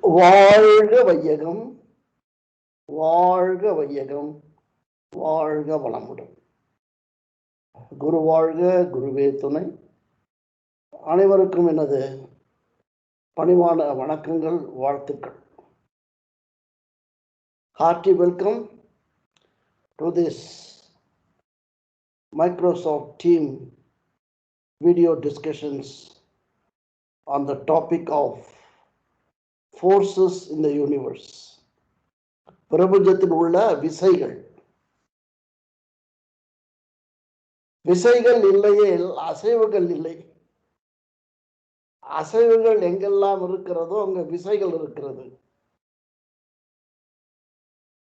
வாழ்க வையகம், வாழ்க வையகம், வாழ்க வளமுடன். குரு வாழ்க, குருவே துணை. அனைவருக்கும் எனது பணிவான வணக்கங்கள், வாழ்த்துக்கள். Hearty welcome to this Microsoft Team video discussions on the topic of forces in the universe. பிரபஞ்சத்தில் உள்ள விசைகள். விசைகள் இல்லையே அசைவுகள் இல்லை. அசைவுகள் எங்கெல்லாம் இருக்கிறதோ அங்க விசைகள் இருக்கிறது.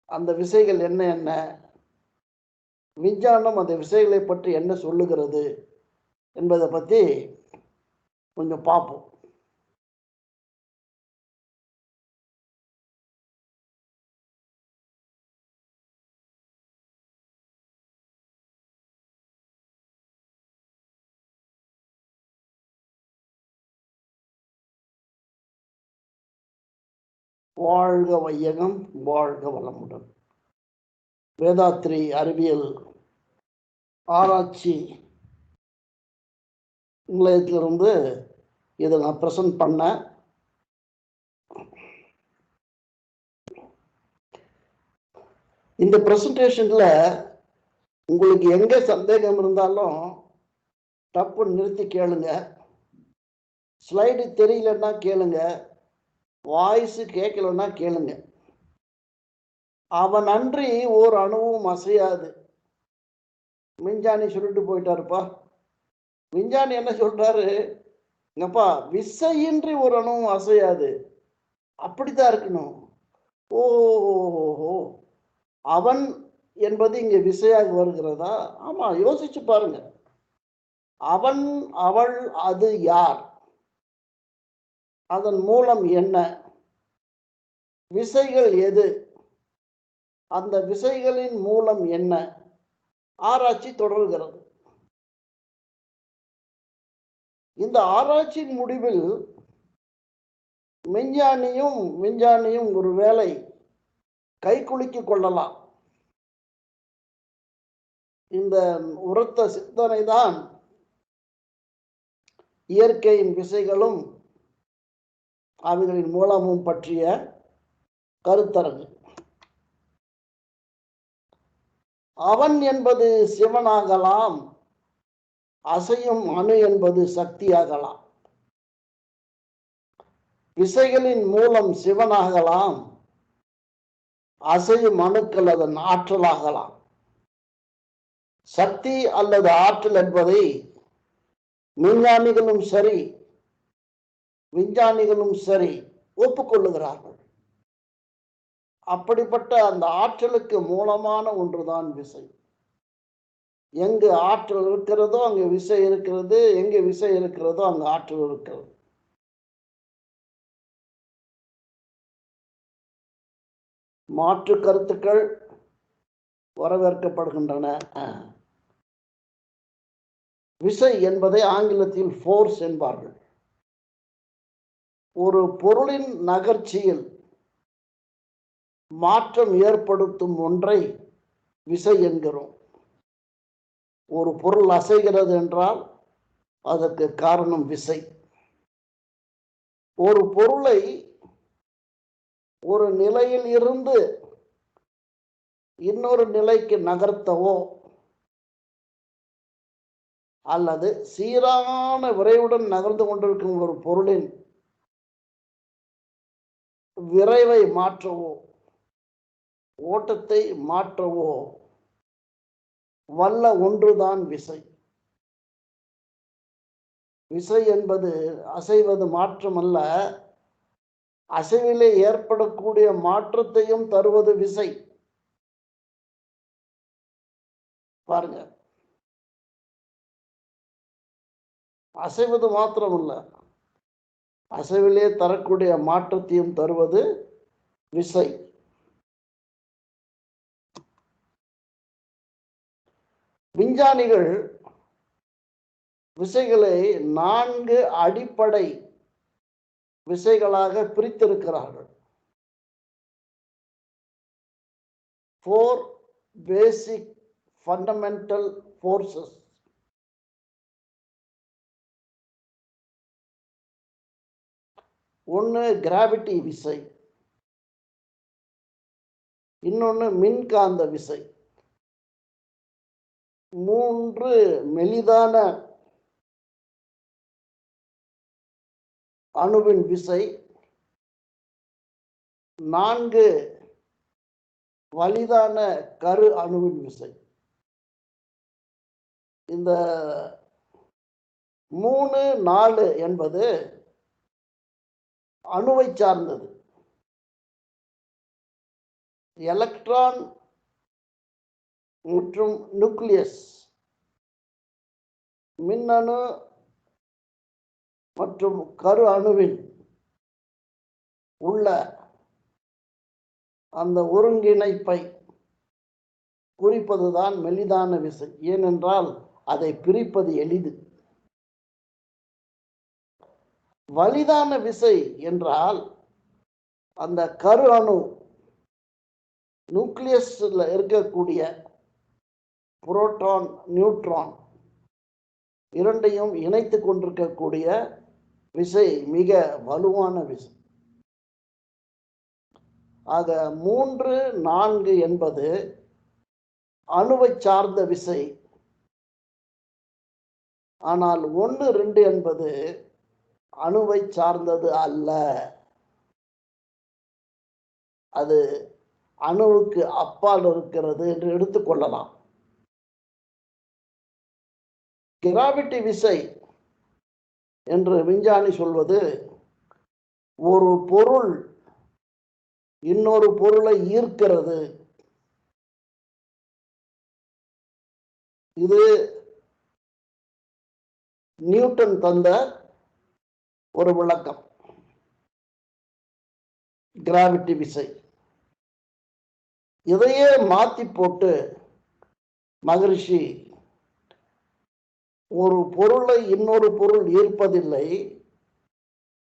அந்த விசைகள் என்ன என்ன, விஞ்ஞானம் அந்த விசைகளை பற்றி என்ன சொல்லுகிறது என்பதை பற்றி கொஞ்சம் பார்ப்போம். வாழ்க வையகம், வாழ்க வளமுடன். வேதாத்ரி அறிவியல் ஆராய்ச்சி நிலையத்திலிருந்து இதை நான் ப்ரெசன்ட் பண்ணேன். இந்த ப்ரெசன்டேஷன்ல உங்களுக்கு எங்க சந்தேகம் இருந்தாலும் தப்பு நிறுத்தி கேளுங்க. ஸ்லைடு தெரியலன்னா கேளுங்க, வாய்ஸ் கேட்கலன்னா கேளுங்க. அவன் அன்றி ஓர் அணுவும் அசையாது. விஞ்ஞானி சொல்லிட்டு போயிட்டாருப்பா. விஞ்ஞானி என்ன சொல்றாரு, எங்கப்பா விசையின்றி ஒரு அணுவும் அசையாது, அப்படித்தான் இருக்கணும். ஓஹோ, அவன் என்பது இங்க விசையாக வருகிறதா? ஆமா, யோசிச்சு பாருங்க. அவன், அவள், அது யார்? அதன் மூலம் என்ன? விசைகள் எது? அந்த விசைகளின் மூலம் என்ன? ஆராய்ச்சி தொடர்கிறது. இந்த ஆராய்ச்சியின் முடிவில் விஞ்ஞானியும் ஒரு வேளை கைக்குலுக்கிக் கொள்ளலாம். இந்த உரத்த சிந்தனை தான் இயற்கையின் விசைகளும் அவைகளின் மூலமும் பற்றிய கருத்தரங்கு. அவன் என்பது சிவனாகலாம், அசையும் அணு என்பது சக்தியாகலாம். விசைகளின் மூலம் சிவனாகலாம், அசையும் அணுக்கள் அதன் ஆற்றலாகலாம். சக்தி அல்லது ஆற்றல் என்பதை விஞ்ஞானிகளும் சரி விஞ்ஞானிகளும் சரி ஒப்புக்கொள்ளுகிறார்கள். அப்படிப்பட்ட அந்த ஆற்றலுக்கு மூலமான ஒன்றுதான் விசை. எங்கு ஆற்றல் இருக்கிறதோ அங்கு விசை இருக்கிறது, எங்கு விசை இருக்கிறதோ அங்கு ஆற்றல் இருக்கிறது. மாற்று கருத்துக்கள் வரவேற்கப்படுகின்றன. விசை என்பதை ஆங்கிலத்தில் ஃபோர்ஸ் என்பார்கள். ஒரு பொருளின் நகர்ச்சியில் மாற்றம் ஏற்படுத்தும் ஒன்றை விசை என்கிறோம். ஒரு பொருள் அசைகிறது என்றால் அதற்கு காரணம் விசை. ஒரு பொருளை ஒரு நிலையில் இருந்து இன்னொரு நிலைக்கு நகர்த்தவோ அல்லது சீரான விரைவுடன் நகர்ந்து கொண்டிருக்கும் ஒரு பொருளின் விரைவை மாற்றவோ ஓட்டத்தை மாற்றவோ வல்ல ஒன்றுதான் விசை. விசை என்பது அசைவது மாற்றமல்ல, அசைவிலே ஏற்படக்கூடிய மாற்றத்தையும் தருவது விசை. பாருங்க, அசைவது மாத்திரமல்ல, அசைவிலே தரக்கூடிய மாற்றத்தையும் தருவது விசை. விஞ்ஞானிகள் விசைகளை 4 அடிப்படை விசைகளாக பிரித்திருக்கிறார்கள். 4 basic fundamental forces. ஒன்று கிராவிட்டி விசை, இன்னொன்று மின்காந்த விசை, 3 மெலிதான அணுவின் விசை, 4 வலிதான கரு அணுவின் விசை. இந்த 3, 4 என்பது அணுவை சார்ந்தது. எலக்ட்ரான் மற்றும் நியூக்ளியஸ், மின்னணு மற்றும் கரு அணுவில் உள்ள அந்த ஒருங்கிணைப்பை குறிப்பதுதான் மெலிதான விசை. ஏனென்றால் அதை பிரிப்பது எளிது. வலிதான விசை என்றால் அந்த கரு அணு நியூக்ளியஸ்ல இருக்கக்கூடிய புரோட்டான், நியூட்ரான் இரண்டையும் இணைத்து கொண்டிருக்கக்கூடிய விசை மிக வலுவான விசை. ஆக 3, 4 என்பது அணுவை சார்ந்த விசை. ஆனால் 1, 2 என்பது அணுவை சார்ந்தது அல்ல. அது அணுவுக்கு அப்பால் இருக்கிறது என்று எடுத்துக்கொள்ளலாம். கிராவிட்டி விசை என்று விஞ்ஞானி சொல்வது, ஒரு பொருள் இன்னொரு பொருளை ஈர்க்கிறது. இது நியூட்டன் தந்த ஒரு விளக்கம். கிராவிட்டி விசை. இதையே மாத்தி போட்டு மகரிஷி ஒரு பொருளை இன்னொரு பொருள் ஈர்ப்பதில்லை,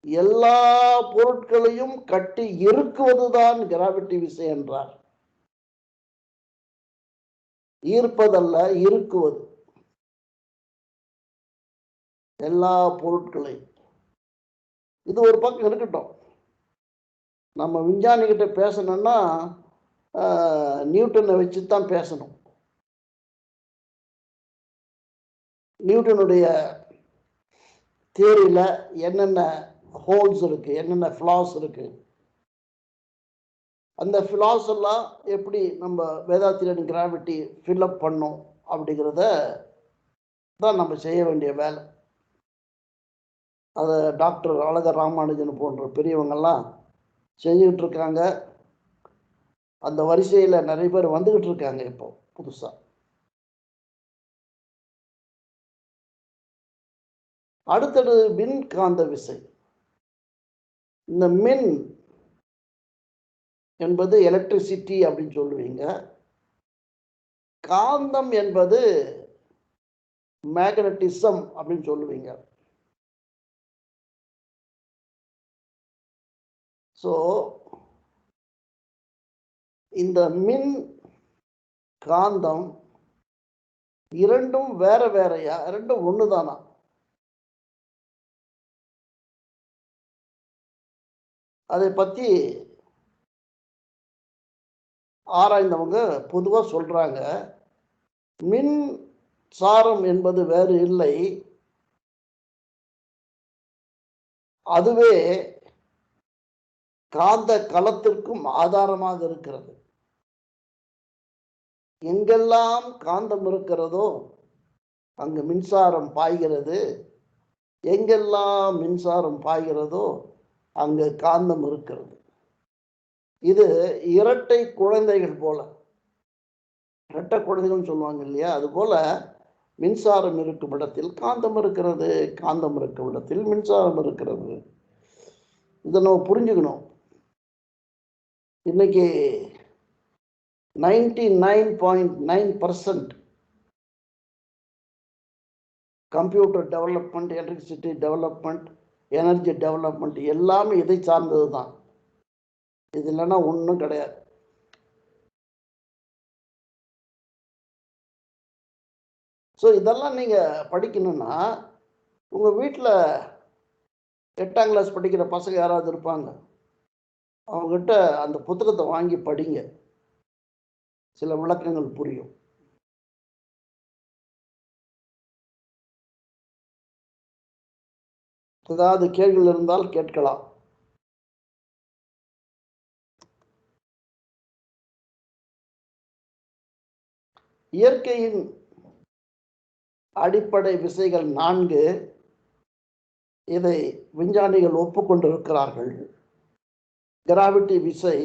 எல்லா பொருட்களையும் கட்டி இறுக்குவதுதான் கிராவிட்டி விசை என்றார். ஈர்ப்பதல்ல, இறுக்குவது. எல்லா பொருட்களையும். இது ஒரு பக்கம் இருக்கட்டும். நம்ம விஞ்ஞானிகிட்ட பேசணும்னா நியூட்டனை வச்சு தான் பேசணும். நியூட்டனுடைய தியரியில என்னென்ன ஹோல்ஸ் இருக்கு, என்னென்ன ஃப்ளாஸ் இருக்கு, அந்த ஃப்ளாஸ் எல்லாம் எப்படி நம்ம வேதாத்திரியன் கிராவிட்டி ஃபில்அப் பண்ணோம் அப்படிங்கிறத தான் நம்ம செய்ய வேண்டிய வேலை. அதை டாக்டர் அழகர் ராமானுஜன் போன்ற பெரியவங்கெல்லாம் செஞ்சுக்கிட்டு இருக்காங்க. அந்த வரிசையில் நிறைய பேர் வந்துகிட்டு இருக்காங்க இப்போ புதுசா. அடுத்தது மின்காந்த விசை. இந்த மின் என்பது எலக்ட்ரிசிட்டி அப்படின்னு சொல்லுவீங்க. காந்தம் என்பது மேக்னட்டிசம் அப்படின்னு சொல்லுவீங்க. ஸோ இந்த மின் காந்தம் இரண்டும் வேற வேறையா, இரண்டும் ஒண்ணுதானா? அதை பத்தி ஆராய்ந்தவங்க பொதுவா சொல்றாங்க, மின் சாரம் என்பது வேறு இல்லை, அதுவே காந்த களத்திற்கும் ஆதாரமாக இருக்கிறது. எங்கெல்லாம் காந்தம் இருக்கிறதோ அங்கு மின்சாரம் பாய்கிறது, எங்கெல்லாம் மின்சாரம் பாய்கிறதோ அங்கு காந்தம் இருக்கிறது. இது இரட்டை குழந்தைகள் போல, இரட்டை குழந்தைகள் சொல்லுவாங்க இல்லையா, அது போல மின்சாரம் இருக்கும் இடத்தில் காந்தம் இருக்கிறது, காந்தம் இருக்கும் இடத்தில் மின்சாரம் இருக்கிறது. இதை நம்ம புரிஞ்சுக்கணும். இன்னைக்கு 99.9% computer development, electricity development, energy development எல்லாமே இதை சார்ந்தது தான். இது இல்லைன்னா ஒன்றும் கிடையாது. ஸோ இதெல்லாம் நீங்கள் படிக்கணும்னா உங்கள் வீட்டில் 8ஆம் கிளாஸ் படிக்கிற பசங்க யாராவது இருப்பாங்க, அவங்ககிட்ட அந்த புத்தகத்தை வாங்கி படிங்க, சில விளக்கங்கள் புரியும். ஏதாவது கேள்விகள் இருந்தால் கேட்கலாம். இயற்கையின் அடிப்படை விசைகள் 4. இதை விஞ்ஞானிகள் ஒப்புக்கொண்டிருக்கிறார்கள். கிராவிட்டி விசை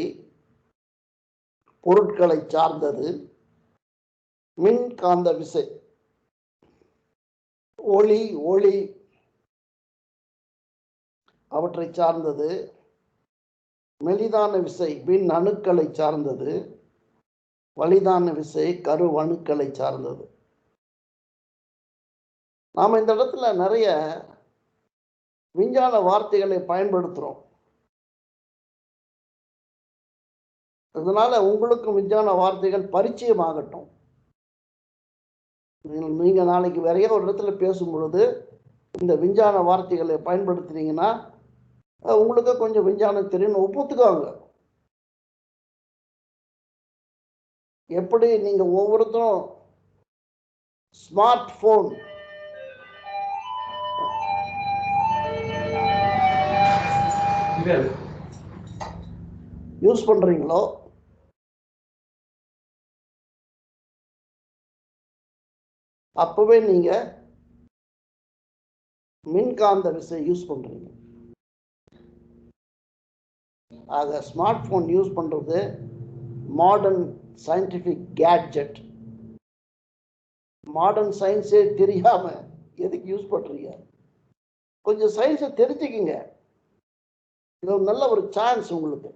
பொருட்களை சார்ந்தது, மின்காந்த விசை ஒளி அவற்றை சார்ந்தது, மெலிதான விசை மின் அணுக்களை சார்ந்தது, வலிதான விசை கருவணுக்களை சார்ந்தது. நாம் இந்த இடத்துல நிறைய விஞ்ஞான வார்த்தைகளை பயன்படுத்துகிறோம். அதனால உங்களுக்கும் விஞ்ஞான வார்த்தைகள் பரிச்சயமாகட்டும். நீங்கள் நாளைக்கு வேறைய ஒரு இடத்துல பேசும் பொழுது இந்த விஞ்ஞான வார்த்தைகளை பயன்படுத்துனீங்கன்னா உங்களுக்கு கொஞ்சம் விஞ்ஞானம் தெரியும் ஒப்புத்துக்காங்க. எப்படி நீங்க ஒவ்வொருத்தரும் ஸ்மார்ட் போன் யூஸ் பண்றீங்களோ, அப்பவே நீங்க மின்காந்த விசை யூஸ் பண்றீங்க. ஆக ஸ்மார்ட் போன் யூஸ் பண்றது மாடர்ன் சயின்டிபிக் கேட்ஜெட். மாடர்ன் சயின்ஸே தெரியாம எதுக்கு யூஸ் பண்றீங்க? கொஞ்சம் சயின்ஸை தெரிஞ்சுக்கிங்க. இது ஒரு நல்ல ஒரு சான்ஸ் உங்களுக்கு.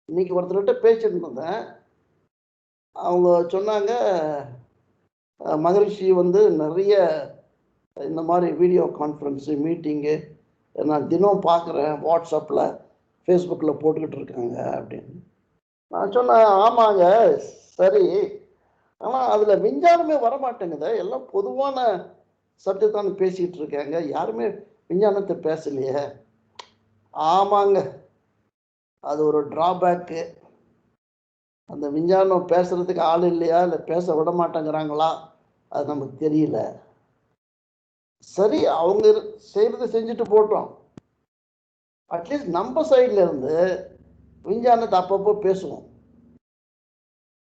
இன்னைக்கு ஒருத்தர்கிட்ட பேசிட்டு இருந்தேன். அவங்க சொன்னாங்க, மகரிஷி வந்து நிறைய இந்த மாதிரி வீடியோ கான்ஃபரன்ஸு மீட்டிங்கு நான் தினம் பார்க்குறேன், வாட்ஸ்அப்பில் ஃபேஸ்புக்கில் போட்டுக்கிட்டு இருக்காங்க அப்படின்னு. நான் சொன்னேன், ஆமாங்க சரி, ஆனால் அதில் விஞ்ஞானமே வரமாட்டேங்குது, எல்லாம் பொதுவான சப்ஜெக்ட் பேசிகிட்டு இருக்காங்க, யாருமே விஞ்ஞானத்தை பேசலையே. ஆமாங்க, அது ஒரு டிராபேக்கு. அந்த விஞ்ஞானம் பேசுறதுக்கு ஆள் இல்லையா, இல்லை பேச விட மாட்டேங்கிறாங்களா, அது நமக்கு தெரியல. சரி, அவங்க செய்யறது செஞ்சுட்டு போட்டோம். அட்லீஸ்ட் நம்ம சைட்ல இருந்து விஞ்ஞானத்தை அப்பப்போ பேசுவோம்.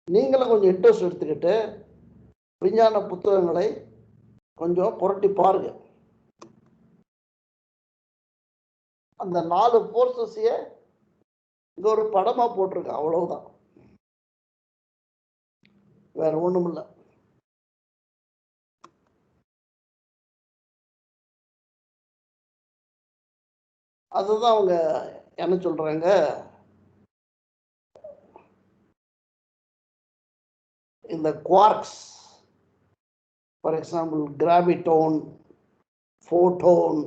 நீங்களும் கொஞ்சம் இன்ட்ரெஸ்ட் எடுத்துக்கிட்டு விஞ்ஞான புத்தகங்களை கொஞ்சம் புரட்டி பாருங்க. அந்த 4 போர்சஸைய இங்க ஒரு படமா போட்டிருக்கேன், அவ்வளவுதான், வேற ஒண்ணும் இல்லை. அதுதான் அவங்க என்ன சொல்றாங்க, இந்த quarks, for example graviton, photon,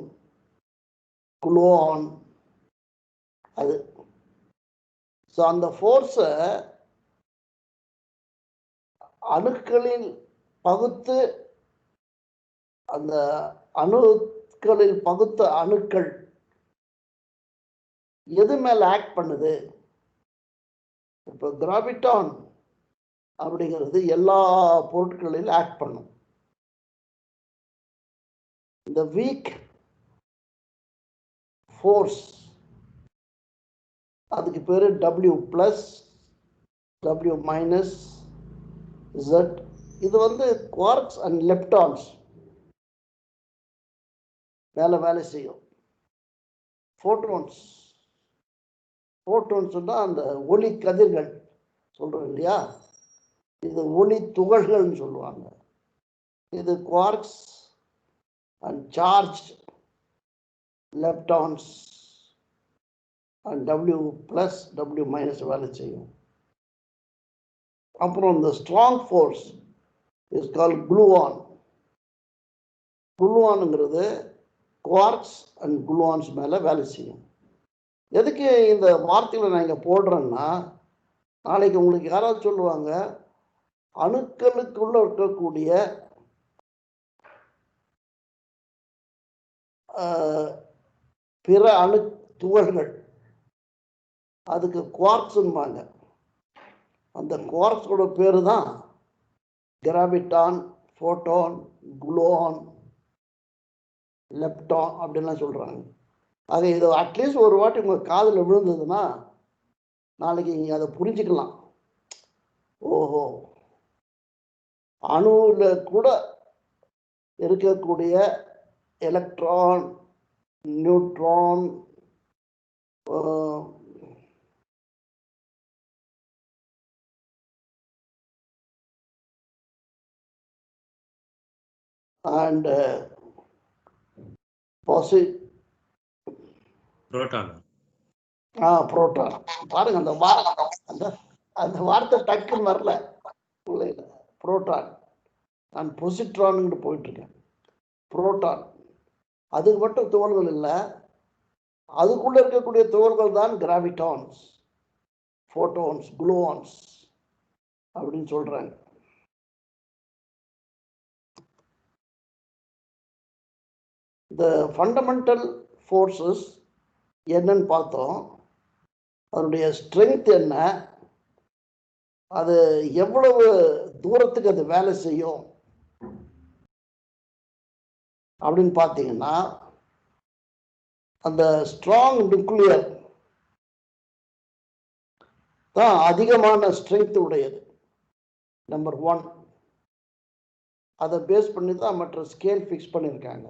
gluon, அது. ஸோ அந்த ஃபோர்ஸை அணுக்களில் பகுத்து, அந்த அணுக்களில் பகுத்த அணுக்கள் எது மேல ஆக்ட் பண்ணுது? இப்போ கிராவிட்டான் அப்படிங்கிறது எல்லா பொருட்களிலும் ஆக்ட் பண்ணும். இந்த வீக் ஃபோர்ஸ், அதுக்கு பேரு W+, W-, Z. இது வந்து குவார்க்ஸ் அண்ட் லெப்டான்ஸ் வேலை செய்யும். ஃபோட்டோன்ஸ் சொன்னா அந்த ஒளி கதிர்கள் சொல்றோம் இல்லையா, இது ஒளி துகள்கள்னு சொல்லுவாங்க. இது quarks and charge leptons and W+, W- வேலை செய்யும். அப்புறம் இந்த strong force is called gluon. குளூவானுங்கிறது குவார்க்ஸ் அண்ட் குளுவான்ஸ் மேலே வேலை செய்யும். எதுக்கு இந்த வார்த்தைகளை நான் இங்கே போடுறேன்னா, நாளைக்கு உங்களுக்கு யாராவது சொல்லுவாங்க, அணுக்களுக்குள்ள இருக்கக்கூடிய பிற அணு துகள்கள் அதுக்கு குவார்க்ஸ்ன்பாங்க. அந்த குவார்க்ஸோட பேரு தான் கிராவிட்டான், ஃபோட்டான், குளோன், லெப்டான் அப்படின்லாம் சொல்றாங்க. அது இது அட்லீஸ்ட் ஒரு வாட்டி உங்க காதில் விழுந்ததுன்னா நாளைக்கு நீங்க அதை புரிஞ்சுக்கலாம். ஓஹோ, அணுவில் கூட இருக்கக்கூடிய எலக்ட்ரான், நியூட்ரான், அண்ட் புரோட்டான். பாருங்க, அந்த வார்த்தை டக்குன்னு வரல. புரோட்டான், நான் பொசிட்ரான் போயிட்டு இருக்கேன். புரோட்டான் அதுக்கு மட்டும் துகள்கள் இல்லை, அதுக்குள்ள இருக்கக்கூடிய துகள்கள் தான் கிராவிட்டான்ஸ், ஃபோட்டான்ஸ், குளோவான்ஸ் அப்படின்னு சொல்றாங்க. இந்த ஃபண்டமெண்டல் ஃபோர்ஸஸ் என்னன்னு பார்த்தோம். அதனுடைய ஸ்ட்ரென்த் என்ன, அது எவ்வளவு தூரத்துக்கு அது வேலை செய்யும் அப்படின்னு பார்த்தீங்கன்னா, அந்த ஸ்ட்ராங் நியூக்ளியர் தான் அதிகமான ஸ்ட்ரென்த் உடையது. நம்பர் 1. அதை பேஸ் பண்ணி தான் மற்ற ஸ்கேல் ஃபிக்ஸ் பண்ணியிருக்காங்க.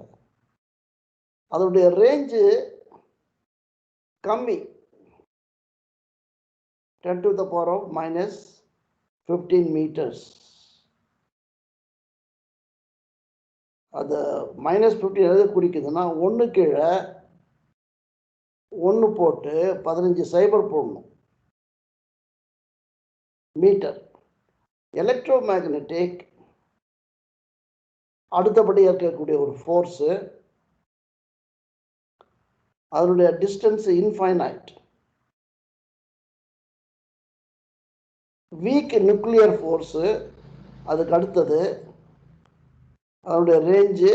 அதனுடைய ரேஞ்சு கம்மி, 10⁻⁻15 meters. அது -15 எது குறிக்குதுன்னா, 1 கீழே 1 போட்டு 15 சைபர் போடணும் மீட்டர். எலக்ட்ரோ மேக்னெட்டிக் அடுத்தபடி இருக்கக்கூடிய ஒரு ஃபோர்ஸு, அதனுடைய distance infinite. Week nuclear force அதுக்கு அடுத்தது, அதனுடைய ரேஞ்சு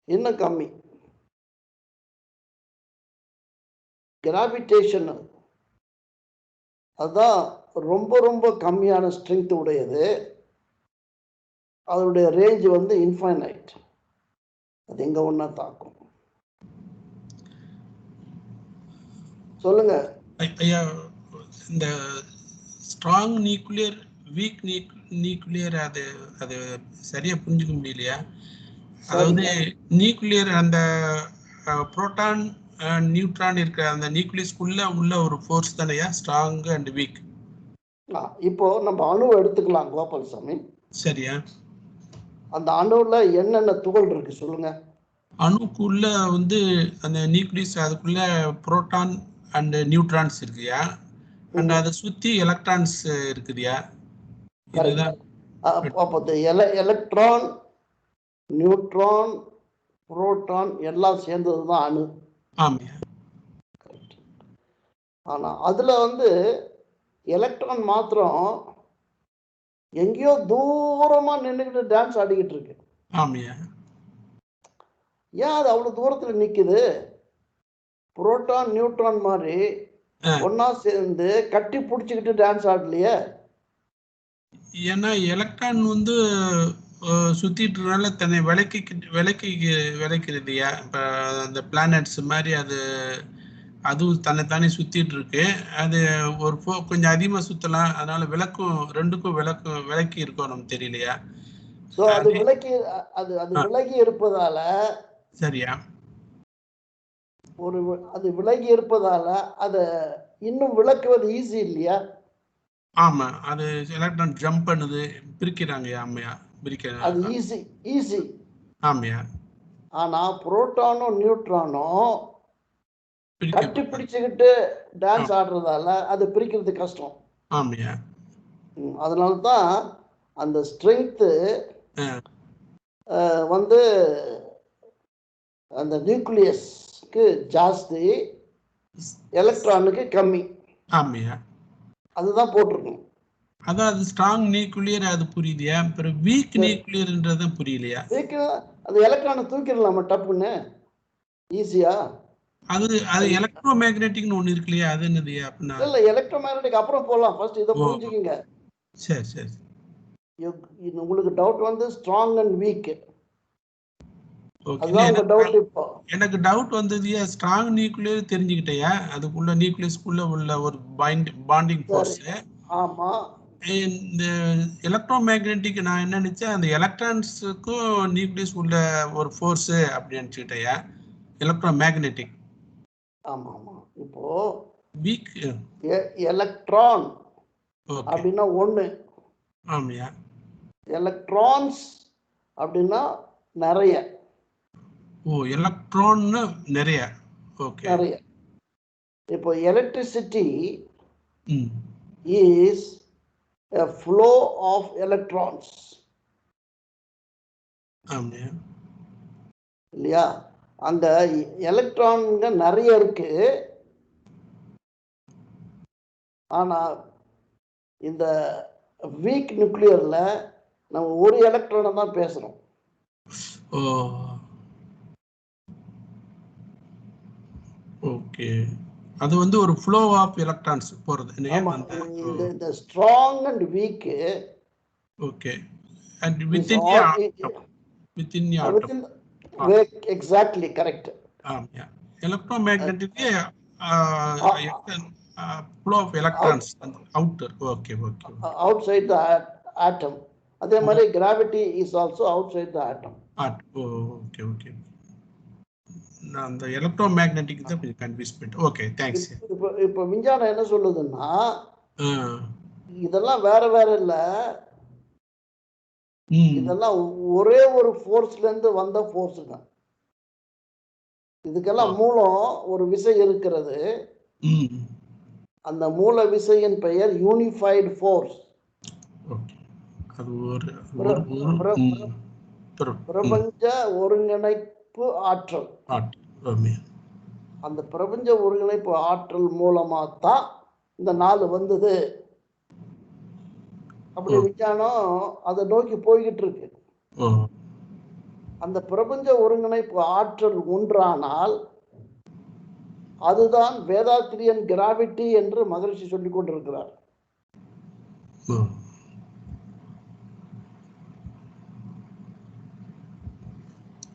இன்னும் கம்மி. கிராவிடேஷன் அதுதான் ரொம்ப ரொம்ப கம்மியான ஸ்ட்ரென்த் உடையது. அதனுடைய ரேஞ்ச் வந்து இன்ஃபைனைட். அது எங்க ஒண்ணா தாக்கும். சொல்லுங்க ஐயா. இந்த ஸ்ட்ராங் நியூக்ளியர், வீக் நியூக்ளியர், அது அது சரியா புரிஞ்சுக்க முடியலையா? அதாவது நியூக்ளியர் அந்த புரோட்டான் நியூட்ரான் இருக்கிற அந்த நியூக்ளியஸ்க்குள்ள உள்ள ஒரு ஃபோர்ஸ் தானையா ஸ்ட்ராங் அண்ட் வீக்? இப்போ நம்ம அணுவை எடுத்துக்கலாம் கோபால்சாமி. சரியா? அந்த அணுவுல என்னென்ன துகள் இருக்கு சொல்லுங்க. அணுக்குள்ள வந்து அந்த நியூக்ளியஸ், அதுக்குள்ள புரோட்டான் அண்ட் நியூட்ரான்ஸ் இருக்குயா, அண்ட் அதை சுத்தி எலக்ட்ரான்ஸ் இருக்குதுயா. எலக்ட்ரான், நியூட்ரான், புரோட்டான் எல்லாம் சேர்ந்ததுதான் அணு. ஆமாம். ஆனா அதுல வந்து எலக்ட்ரான் மாத்திரம் எங்கேயோ தூரமா நின்றுக்கிட்டு டான்ஸ் ஆடிக்கிட்டு இருக்கு. ஆமாம். ஏன் அது அவ்வளவு தூரத்துல நிக்குது? புரோட்டான் நியூட்ரான் மாதிரி ஒன்னா சேர்ந்து கட்டி பிடிச்சிக்கிட்டு டான்ஸ் ஆடலையே. ஏன்னா எலக்ட்ரான் வந்து சுத்திட்டுனால தன்னை விளக்கிறது இல்லையா? இப்போ அந்த பிளானட்ஸ் மாதிரி அதுவும் தன்னைத்தானே சுத்திட்டு இருக்கு. அது ஒரு கொஞ்சம் அதிகமா சுத்தலாம், அதனால ரெண்டுக்கும் விளக்கி இருக்கும், நமக்கு தெரியலையா? அது விலகி இருப்பதால. சரியா? அது விலகி இருப்பதால அதை இன்னும் விளக்குவது ஈஸி இல்லையா? ஆமா, அது எலக்ட்ரான் ஜம்ப் பண்ணுது, பிரிக்கிறாங்க. ஆமையா, பிரிக்கிறாங்க. அது ஈஸி. ஆமையா. ஆனா புரோட்டானும் நியூட்ரானும் கட்டி பிடிச்சுக்கிட்டு டான்ஸ் ஆடுறதால அது பிரிக்கிறது கஷ்டம். ஆமையா. அதனால்தான் அந்த ஸ்ட்ரென்த் வந்து அந்த நியூக்ளியஸ்க்கு ஜாஸ்தி, எலக்ட்ரானுக்கு கம்மி. ஆமையா, அதுதான் போட்டிருக்கணும். அதான் அது ஸ்ட்ராங் நியூக்ளியர், அது புரியுதுயா. அப்புறம் வீக் நியூக்ளியர்ன்றது புரியலையா? அது எலக்ட்ரானை தூக்கிடலாமா டப்புன்னு ஈஸியா? அது எலக்ட்ரோ மேக்னெட்டிக்னு ஒண்ணு இருக்கு இல்லையா, அது என்னதுயா அப்படின்னா? இல்ல, எலக்ட்ரோ மேக்னெட்டிக் அப்புறம் போடலாம், ஃபர்ஸ்ட் இதை புரிஞ்சுக்கிங்க. சரி சரி. உங்களுக்கு டவுட் வந்து ஸ்ட்ராங் அண்ட் வீக், ஓகே. அதுதான் உங்க டவுட். இப்போ எனக்கு டவுட் வந்ததுயா, ஸ்ட்ராங் நியூக்ளியர் தெரிஞ்சுக்கிட்டயா, அதுக்குள்ள நியூக்ளியஸ்க்குள்ள உள்ள ஒரு பாண்டிங் ஃபோர்ஸ். ஆமா. இந்த எலக்ட்ரோ மேக்னெட்டிக் நான் என்ன நினைச்சேன், அந்த எலக்ட்ரான்ஸுக்கும் நியூக்ளியஸ் உள்ள ஒரு ஃபோர்ஸ் அப்படி நினைச்சுக்கிட்டயா, எலக்ட்ரோ மேக்னெட்டிக். ஆமா ஆமா. இப்போ வீக் எலக்ட்ரான் அப்படின்னா ஒண்ணு. ஆமையா. எலக்ட்ரான்ஸ் அப்படின்னா நிறைய. ஓ, எலக்ட்ரான் நிறைய. ஓகே, நிறைய. இப்போ எலக்ட்ரிசிட்டி ம், is a flow of electrons. ஆமையா. இல்லையா? அந்த எலக்ட்ரான்ங்க நிறைய இருக்கு. ஆனா இந்த வீக் நியூக்ளியர்ல நம்ம ஒரு எலக்ட்ரானை தான் பேசுறோம். ஓ, ஓகே. அது வந்து ஒரு ஃப்ளோ ஆஃப் எலக்ட்ரான்ஸ் போறது. இந்த strong and week. Okay. And within the atom. Exactly correct. Yeah. Electromagnetic flow of electrons outer. Okay. Outside the atom. அதே மாதிரி gravity is also outside the atom. Okay. நான் அந்த electromagnetic தான் கொஞ்சம் confuse பண்ணிட்டேன். Okay, thanks. இப்போ விஞ்ஞானம் என்ன சொல்லுதுன்னா, இதெல்லாம் வேற இல்ல, இதெல்லாம் ஒரே ஒரு ஃபோர்ஸ்ல இருந்து வந்த ஃபோர்ஸ் தான். இதுக்கெல்லாம் மூலம் ஒரு விசை இருக்கிறது. அந்த மூல விசையின் பெயர் யூனிஃபைடு ஃபோர்ஸ். பிரபஞ்ச ஒருங்கிணைப்பு ஆற்றல். அந்த பிரபஞ்ச ஒருங்கிணைப்பு ஆற்றல் மூலமா தான் இந்த நாள் வந்தது. அப்படி விஞ்ஞானம் அதை நோக்கி போய்கிட்டு இருக்கு. அந்த பிரபஞ்ச ஒருங்கிணைப்பு ஆற்றல் ஒன்றானால் அதுதான் வேதாத்திரியன் கிராவிட்டி என்று மகரிஷி சொல்லிக் கொண்டிருக்கிறார்.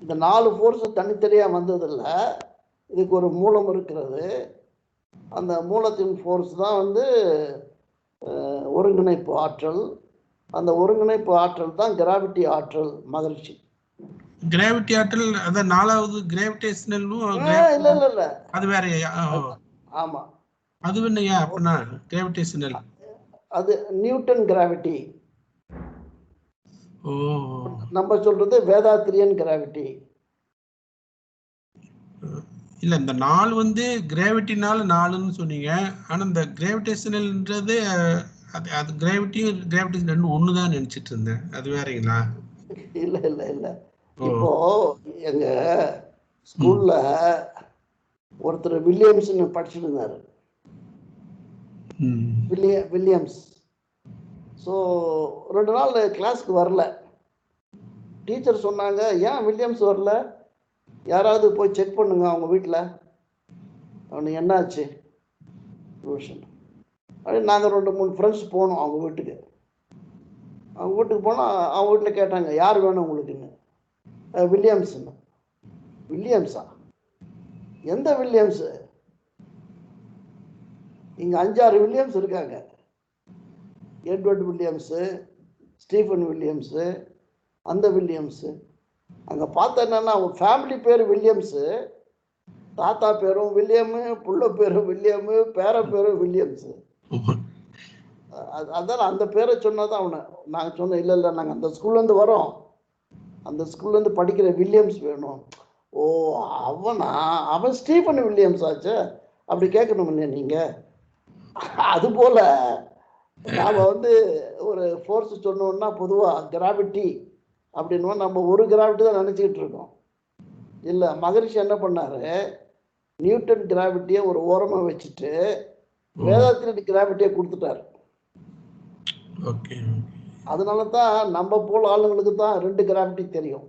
இந்த 4 ஃபோர்ஸ் தனித்தனியா வந்ததில்ல, இதுக்கு ஒரு மூலம் இருக்கிறது. அந்த மூலத்தின் ஃபோர்ஸ் தான் வந்து ஒருங்கிணைப்பு ஆற்றல். அந்த ஒருங்கிணைப்பு ஆற்றல் தான் கிராவிட்டி ஆற்றல். மகிழ்ச்சி கிராவிட்டி ஆற்றல், அத நாலாவது கிராவிடேஷனல். இல்ல அது வேறயா? ஆமா, அது என்னையா அப்படின்னா கிராவிடேஷனல்? அது நியூட்டன் கிராவிட்டி. நம்ம சொல்றது வேதாத்திரியன் கிராவிட்டி. இல்ல, இந்த 4 வந்து கிராவிட்டினால 4ன்னு சொன்னீங்க. ஆனா இந்த கிராவிடேஷனல்ன்றது அது கிராவிடேஷன் ரெண்டும் ஒண்ணுதான் நினைச்சிட்டு இருந்தேன். அது வேறீங்களா? இல்ல. இப்போ எங்க ஸ்கூல்ல ஒருத்தர் வில்லியம்ஸ் படிச்சுட்டு இருந்தாரு. வில்லியம்ஸ். ஸோ 2 நாள் கிளாஸ்க்கு வரல. டீச்சர் சொன்னாங்க, ஏன் வில்லியம்ஸ் வரல, யாராவது போய் செக் பண்ணுங்க அவங்க வீட்டில், அவனுக்கு என்னாச்சு அப்படின்னு. நாங்கள் 2-3 ஃப்ரெண்ட்ஸ் போனோம் அவங்க வீட்டுக்கு. அவங்க வீட்டுக்கு போனால் அவங்க வீட்டில் கேட்டாங்க, யார் வேணும் உங்களுக்குன்னு. வில்லியம்ஸ்ன்னு. வில்லியம்ஸா? எந்த வில்லியம்ஸு? இங்கே 5-6 வில்லியம்ஸ் இருக்காங்க. எட்வர்ட் வில்லியம்ஸு, ஸ்டீஃபன் வில்லியம்ஸு, அந்த வில்லியம்ஸு. அங்கே பார்த்தா என்னன்னா, அவங்க ஃபேமிலி பேர் வில்லியம்ஸு, தாத்தா பேரும் வில்லியமு, புள்ள பேரும் வில்லியமு, பேர பேரும் வில்லியம்ஸு. அதான் அந்த பேரை சொன்னதான் அவனை நாங்கள் சொன்னோம். இல்லை நாங்கள் அந்த ஸ்கூல்லேருந்து வரோம், அந்த ஸ்கூல்லேருந்து படிக்கிற வில்லியம்ஸ் வேணும். ஓ அவன் ஸ்டீஃபன் வில்லியம்ஸ் ஆச்சு, அப்படி கேட்கணும் இல்லையா நீங்கள்? அதுபோல் நாம் வந்து ஒரு ஃபோர்ஸ் சொன்னோன்னா பொதுவாக கிராவிட்டி அப்படின்னா நம்ம ஒரு கிராவிட்டி தான் நினச்சிக்கிட்டு இருக்கோம். இல்லை, மகரிஷி என்ன பண்ணாரு, நியூட்டன் கிராவிட்டியை ஒரு ஓரமாக வச்சுட்டு வேதாத்திரி கிராவிட்டியை கொடுத்துட்டாரு. ஓகே. அதனால தான் நம்ம போல ஆளுங்களுக்கு தான் 2 கிராவிட்டி தெரியும்.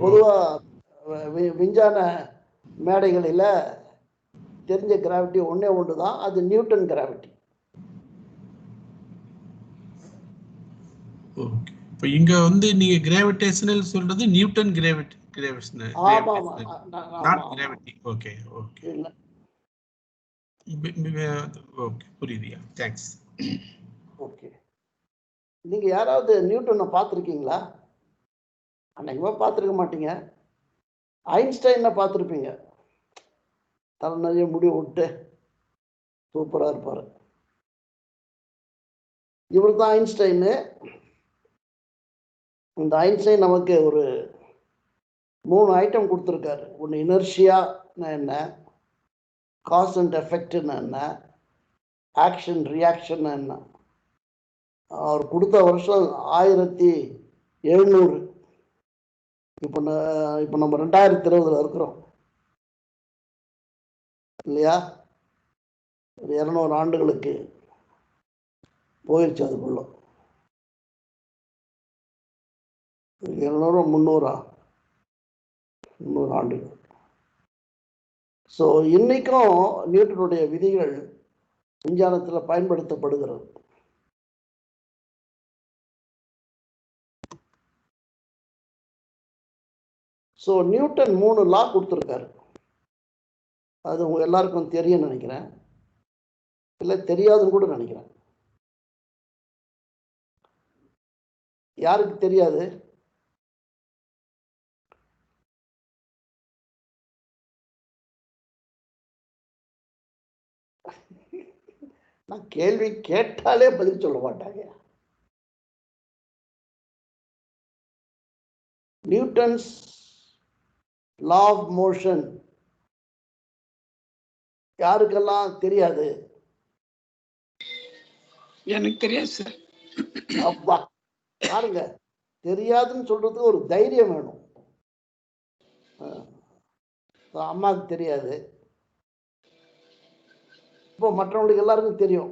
பொதுவாக விஞ்ஞான மேடைகளில் தெரிஞ்ச கிராவிட்டி ஒன்றே ஒன்று தான், அது நியூட்டன் கிராவிட்டி. ஓகே. இப்போ இங்க வந்து நீங்க கிராவிடேஷனல் சொல்றது நியூட்டன் கிராவிடேஷனல். ஆமா ஆமா நாட் கிராவிட்டி. Okay okay. இல்ல. ஓகே, புரியுதுயா. தேங்க்ஸ். ஓகே. நீங்க யாராவது நியூட்டனை பார்த்துருக்கீங்களா? அன்னைக்குமா பார்த்துருக்க மாட்டீங்க. ஐன்ஸ்டைனை பார்த்துருப்பீங்க. தலை நிறைய முடி விட்டு சூப்பராக இருப்பார். இவர் தான் ஐன்ஸ்டைனு. இந்த ஐன்ஸ்டைன் நமக்கு ஒரு 3 ஐட்டம் கொடுத்துருக்காரு. ஒன்று இனர்ஷியானா என்ன, காஸ் அண்ட் எஃபெக்ட்னா என்ன, ஆக்ஷன் ரியாக்ஷன் என்ன. அவர் கொடுத்த வருஷம் 1700. இப்போ நம்ம 2020 இருக்கிறோம் இல்லையா? 200 ஆண்டுகளுக்கு போயிடுச்சு. அதுக்குள்ள 200 300 ஆண்டுகள். ஸோ இன்னைக்கும் நியூட்டனுடைய விதிகள் விஞ்ஞானத்தில் பயன்படுத்தப்படுகிறது. ஸோ நியூட்டன் 3 லா கொடுத்துருக்காரு. அது உங்க எல்லாருக்கும் தெரியும்னு நினைக்கிறேன், இல்லை தெரியாதுன்னு கூட நினைக்கிறேன். யாருக்கு தெரியாது? நான் கேள்வி கேட்டாலே பதில் சொல்ல மாட்டாங்க. நியூட்டன்ஸ் லா ஆஃப் மோஷன் யாருக்கெல்லாம் தெரியாது? எனக்கு தெரியாது சார். அப்பா பாருங்க, தெரியாதுன்னு சொல்றதுக்கு ஒரு தைரியம் வேணும். அம்மாவுக்கு தெரியாது, இப்போ மற்றவங்களுக்கு எல்லாருக்கும் தெரியும்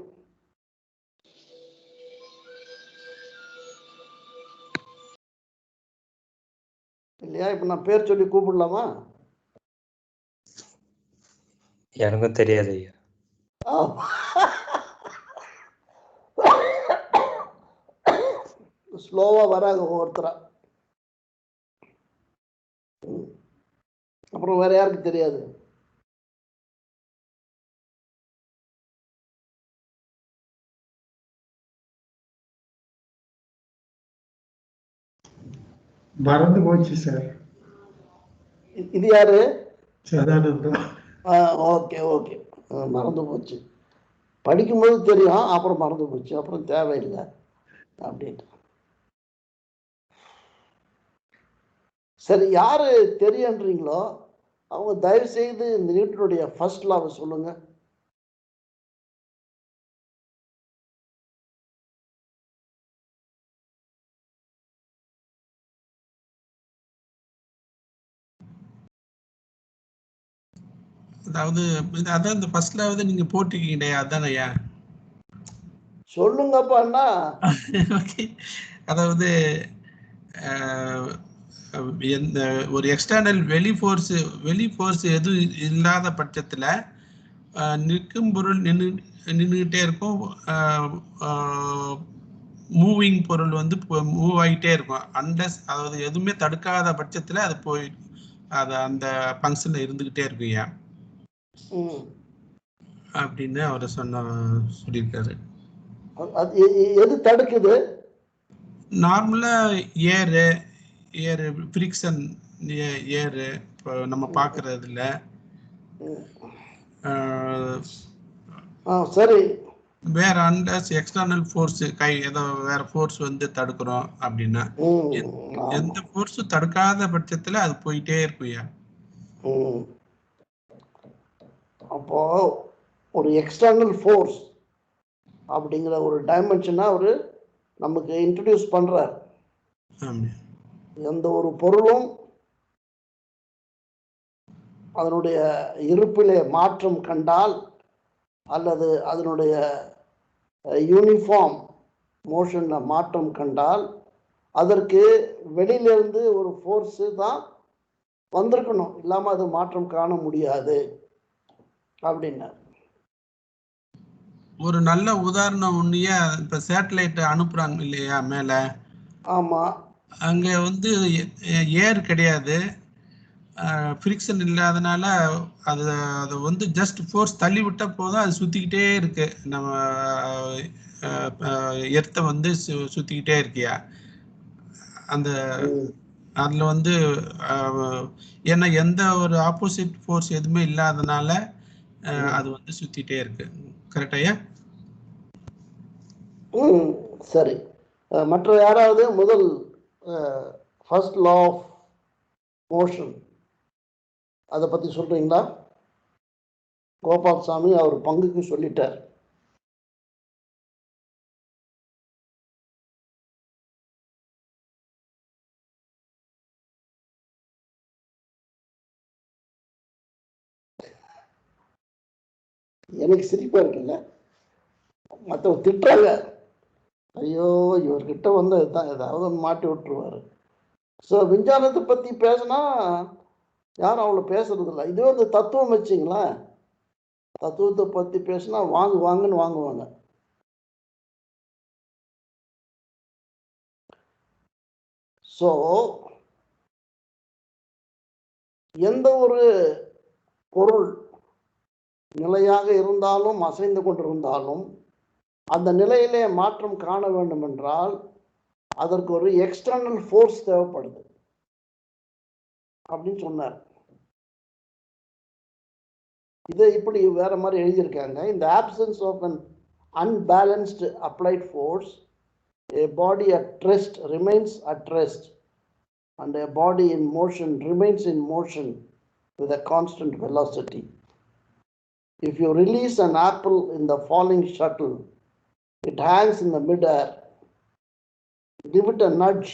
இல்லையா? இப்ப நான் பேர் சொல்லி கூப்பிடலாமா? எனக்கும் தெரியாது ஐயா. ஸ்லோவா வராங்க ஒவ்வொருத்தரா. அப்புறம் வேற யாருக்கு தெரியாது? மறந்து போச்சு சார். இது யாரு? சதானந்தம். ஓகே ஓகே, மறந்து போச்சு. படிக்கும்போது தெரியும், அப்புறம் மறந்து போச்சு, அப்புறம் தேவையில்லை அப்படின்ட்டு. சரி, யாரு தெரியுன்றீங்களோ அவங்க தயவு செய்து இந்த நியூட்டனுடைய ஃபர்ஸ்ட் லாவை சொல்லுங்க. அதாவது அதான் இந்த ஃபர்ஸ்ட்லாவது நீங்க போட்டிருக்கீங்களே, அதானயா? சொல்லுங்கப்பான்னா. ஓகே. அதாவது எந்த ஒரு எக்ஸ்டர்னல் வெளி ஃபோர்ஸ் எதுவும் இல்லாத பட்சத்தில் நிற்கும் பொருள் நின்றுக்கிட்டே இருக்கும், மூவிங் பொருள் வந்து மூவ் ஆகிட்டே இருக்கும். அண்டஸ் அதாவது எதுவுமே தடுக்காத பட்சத்தில் அது போய் அது அந்த ஃபங்க்ஷனில் இருந்துக்கிட்டே இருக்கும். ஏன் அப்படின்னு அவர் சொல்லியிருக்காரு. எது தடுக்குது? நார்மலா ஏரு ஃப்ரிக்ஷன் ஏரு இப்போ நம்ம பார்க்கறதுல. சரி, வேற அண்டர்ஸ் எக்ஸ்டர்னல் ஃபோர்ஸ் ஏதோ வேற ஃபோர்ஸ் வந்து தடுக்கிறோம் அப்படின்னா எந்த ஃபோர்ஸும் தடுக்காத பட்சத்துல அது போயிட்டே இருக்குயா. அப்போ ஒரு எக்ஸ்டர்னல் ஃபோர்ஸ் அப்படிங்கிற ஒரு டைமென்ஷனா அவரு நமக்கு இன்ட்ரடியூஸ் பண்றார். எந்த ஒரு பொருளும் அதனுடைய இருப்பிலே மாற்றம் கண்டால் அல்லது அதனுடைய யூனிஃபார்ம் மோஷன்ல மாற்றம் கண்டால் அதற்கு வெளியிலிருந்து ஒரு ஃபோர்ஸு தான் வந்திருக்கணும், இல்லாம அது மாற்றம் காண முடியாது அப்படின்னா. ஒரு நல்ல உதாரணம் ஒன்றிய இப்ப சேட்டலைட் அனுப்புறாங்க இல்லையா மேல, ஆமா, அங்க வந்து ஏர் கிடையாது, ஃப்ரிக்ஷன் இல்லாதனால அது அதை வந்து ஜஸ்ட் ஃபோர்ஸ் தள்ளி விட்டா போதும், அது சுத்திக்கிட்டே இருக்கு. நம்ம எர்த்தை வந்து சுத்திக்கிட்டே இருக்கியா அந்த அதுல வந்து ஏன்னா எந்த ஒரு ஆப்போசிட் ஃபோர்ஸ் எதுவுமே இல்லாதனால அது வந்து சுத்திட்டே இருக்கு. கரெக்டாயா? சரி. மற்ற யாராவது முதல் ஃபர்ஸ்ட் லா ஆஃப் மோஷன் அதை பத்தி சொல்றீங்களா? கோபால்சாமி அவர் பங்குக்கு சொல்லிட்டார். எனக்கு சிரிப்பா இருக்குல்ல, மற்றவங்க திட்டுறாங்க, ஐயோ இவர்கிட்ட வந்து இதுதான் ஏதாவது மாட்டி விட்டுருவாரு. ஸோ விஞ்ஞானத்தை பற்றி பேசினா யாரும் அவ்வளோ பேசுறது இல்லை. இதுவே இந்த தத்துவம் வச்சிங்களேன், தத்துவத்தை பற்றி பேசினா வாங்குன்னு வாங்குவாங்க. ஸோ எந்த ஒரு பொருள் நிலையாக இருந்தாலும் அசைந்து கொண்டிருந்தாலும் அந்த நிலையிலே மாற்றம் காண வேண்டும் என்றால் அதற்கு ஒரு எக்ஸ்டர்னல் ஃபோர்ஸ் தேவைப்படுது அப்படின்னு சொன்னார். இதை இப்படி வேற மாதிரி எழுதியிருக்காங்க. இந்த options of an unbalanced applied force, a body at rest remains at rest and a body in motion remains in motion with a constant velocity. If you release an apple in the falling shuttle, it hangs in the midair. Give it a nudge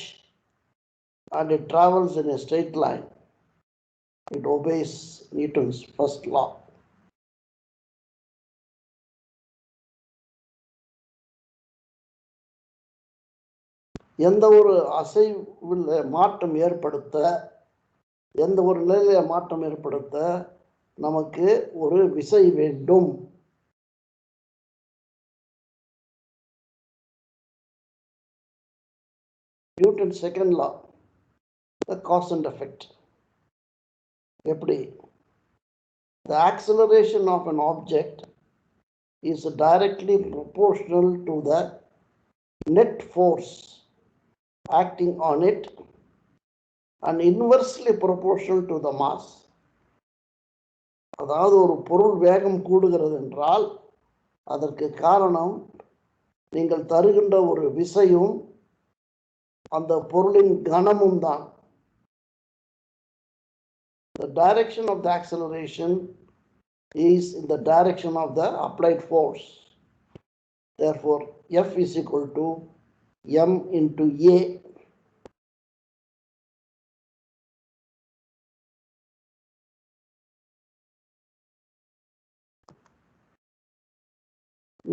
and it travels in a straight line. It obeys Newton's first law. எந்த ஒரு அசைவில் மாற்றம் ஏற்படுத்த, எந்த ஒரு நிலையில மாற்றம் ஏற்படுத்த நமக்கு ஒரு விசை வேண்டும். Newton's second law, the cause and effect. எப்படி? The acceleration of an object is directly proportional to the net force acting on it and inversely proportional to the mass. அதாவது ஒரு பொருள் வேகம் கூடுகிறது என்றால் அதற்கு காரணம் நீங்கள் தருகின்ற ஒரு விசையும் அந்த பொருளின் கனமும் தான். The direction of the acceleration is in the direction of the applied force. Therefore, F is equal to m into a.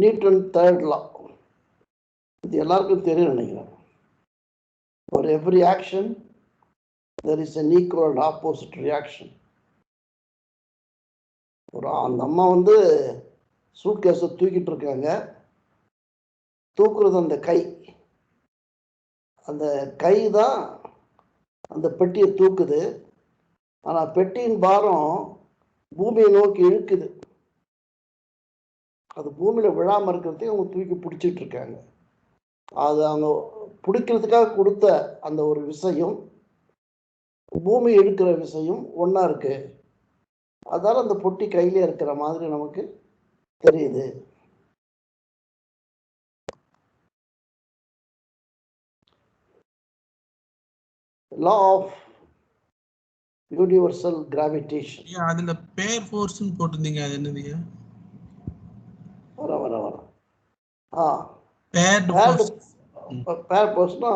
Newton third law. இது எல்லாருக்கும் தெரியும் நினைக்கிறேன். For every action, there is an equal and opposite reaction. ஒரு அந்த அம்மா வந்து சூட்கேஸை தூக்கிட்டு இருக்காங்க. தூக்குறது அந்த கை, அந்த கை தான் அந்த பெட்டியை தூக்குது. ஆனால் பெட்டியின் பாரம் பூமியை நோக்கி இழுக்குது. அது பூமியில் விழாமல் இருக்கிறதையும் அவங்க தூக்கி பிடிச்சிட்டு இருக்காங்க. அது அவங்க பிடிக்கிறதுக்காக கொடுத்த அந்த ஒரு விசையும் பூமி இழுக்கிற விசையும் ஒன்றா இருக்கு. அதனால அந்த பொட்டி கையிலே இருக்கிற மாதிரி நமக்கு தெரியுது. Law of universal gravitation. அதுல பேர் ஃபோர்ஸ்னு போட்டிருந்தீங்க, அது என்னதுங்க? வர பேர் ஃபோர்ஸ். பேர் ஃபோர்ஸ்னா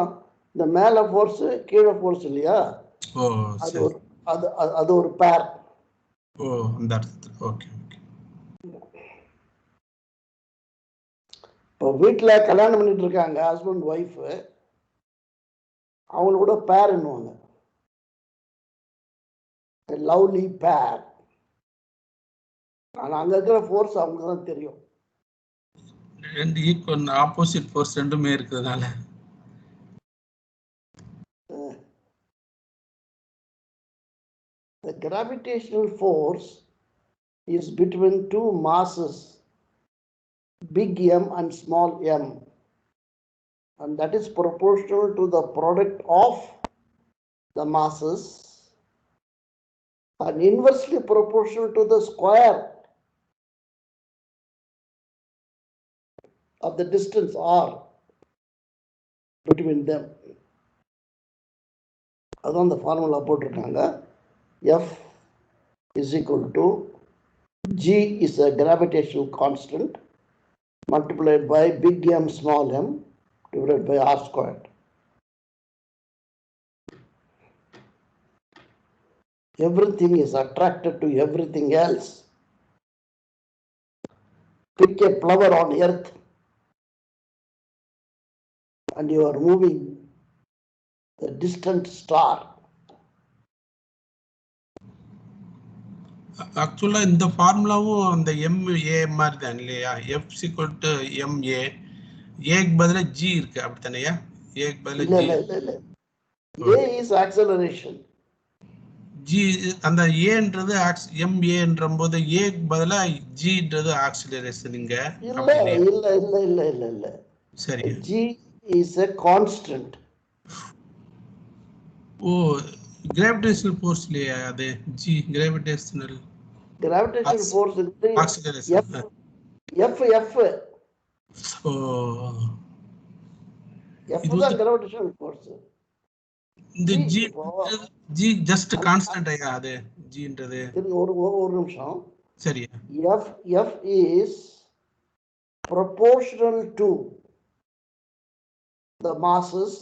இந்த மேல ஃபோர்ஸ் கீழே ஃபோர்ஸ் இல்லையா, ஓ அது சரி. ஒரு அது ஒரு பேர். ஓ அந்த அர்த்தத்தில். Okay okay. இப்போ வீட்டில் கல்யாணம் பண்ணிட்டு இருக்காங்க ஹஸ்பண்ட் ஒய்ஃபு, அவங்கள கூட பேர்ன்னுவாங்க, லவ்லி பேர். ஆனால் அங்கே இருக்கிற ஃபோர்ஸ் அவங்க தான் தெரியும். ரெண்டு ஈக்குவல் ஆப்போசிட் ஃபோர்ஸ் ரெண்டுமே இருக்கிறதுனால. The gravitational force is between two masses, big M and small m, and that is proportional to the product of the masses and inversely proportional to the square of the distance r between them. அதான் அந்த formula போட்டிருக்காங்க. F is equal to G is a gravitational constant multiplied by big M small m divided by r squared. Everything is attracted to everything else. Pick a flower on earth and you are moving the distant star. ஆக்சுவலா இந்த ஃபார்முலாவும் அந்த MA மாதிரி தான் இல்லையா? F equal to MA, ஏக்கு பதிலா G இருக்கு அப்படித்தானையா? ஏக்கு பதிலா G. இல்ல. A is acceleration. G அந்த ஏன்றது MAன்ற போது ஏக்கு பதிலா Gன்றது ஆக்சிலரேஷன் இங்க. இல்ல. சரி. G is a constant. ஓ கிராவிடேஷனல் ஃபோர்ஸ் இல்லையா அது? G கிராவிடேஷனல் ஃபோர்ஸ் இருக்கு. ஆக்சிலரேஷன். F ஓ F தான் கிராவிடேஷனல் ஃபோர்ஸ். இந்த G ஜஸ்ட் கான்ஸ்டன்ட் ஐயா அது Gன்றது. ஒரு நிமிஷம். சரி. F is proportional to the masses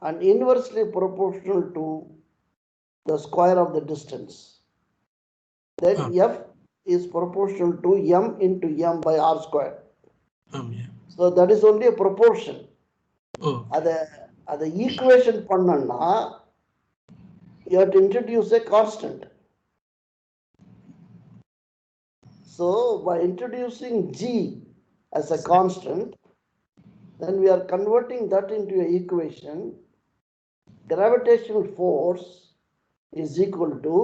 and inversely proportional to the square of the distance. Then F is proportional to M into M by R square. So that is only a proportion. Ada equation பண்ணனா you have to introduce a constant. So by introducing G as a constant, then we are converting that into an equation. Gravitational force is equal to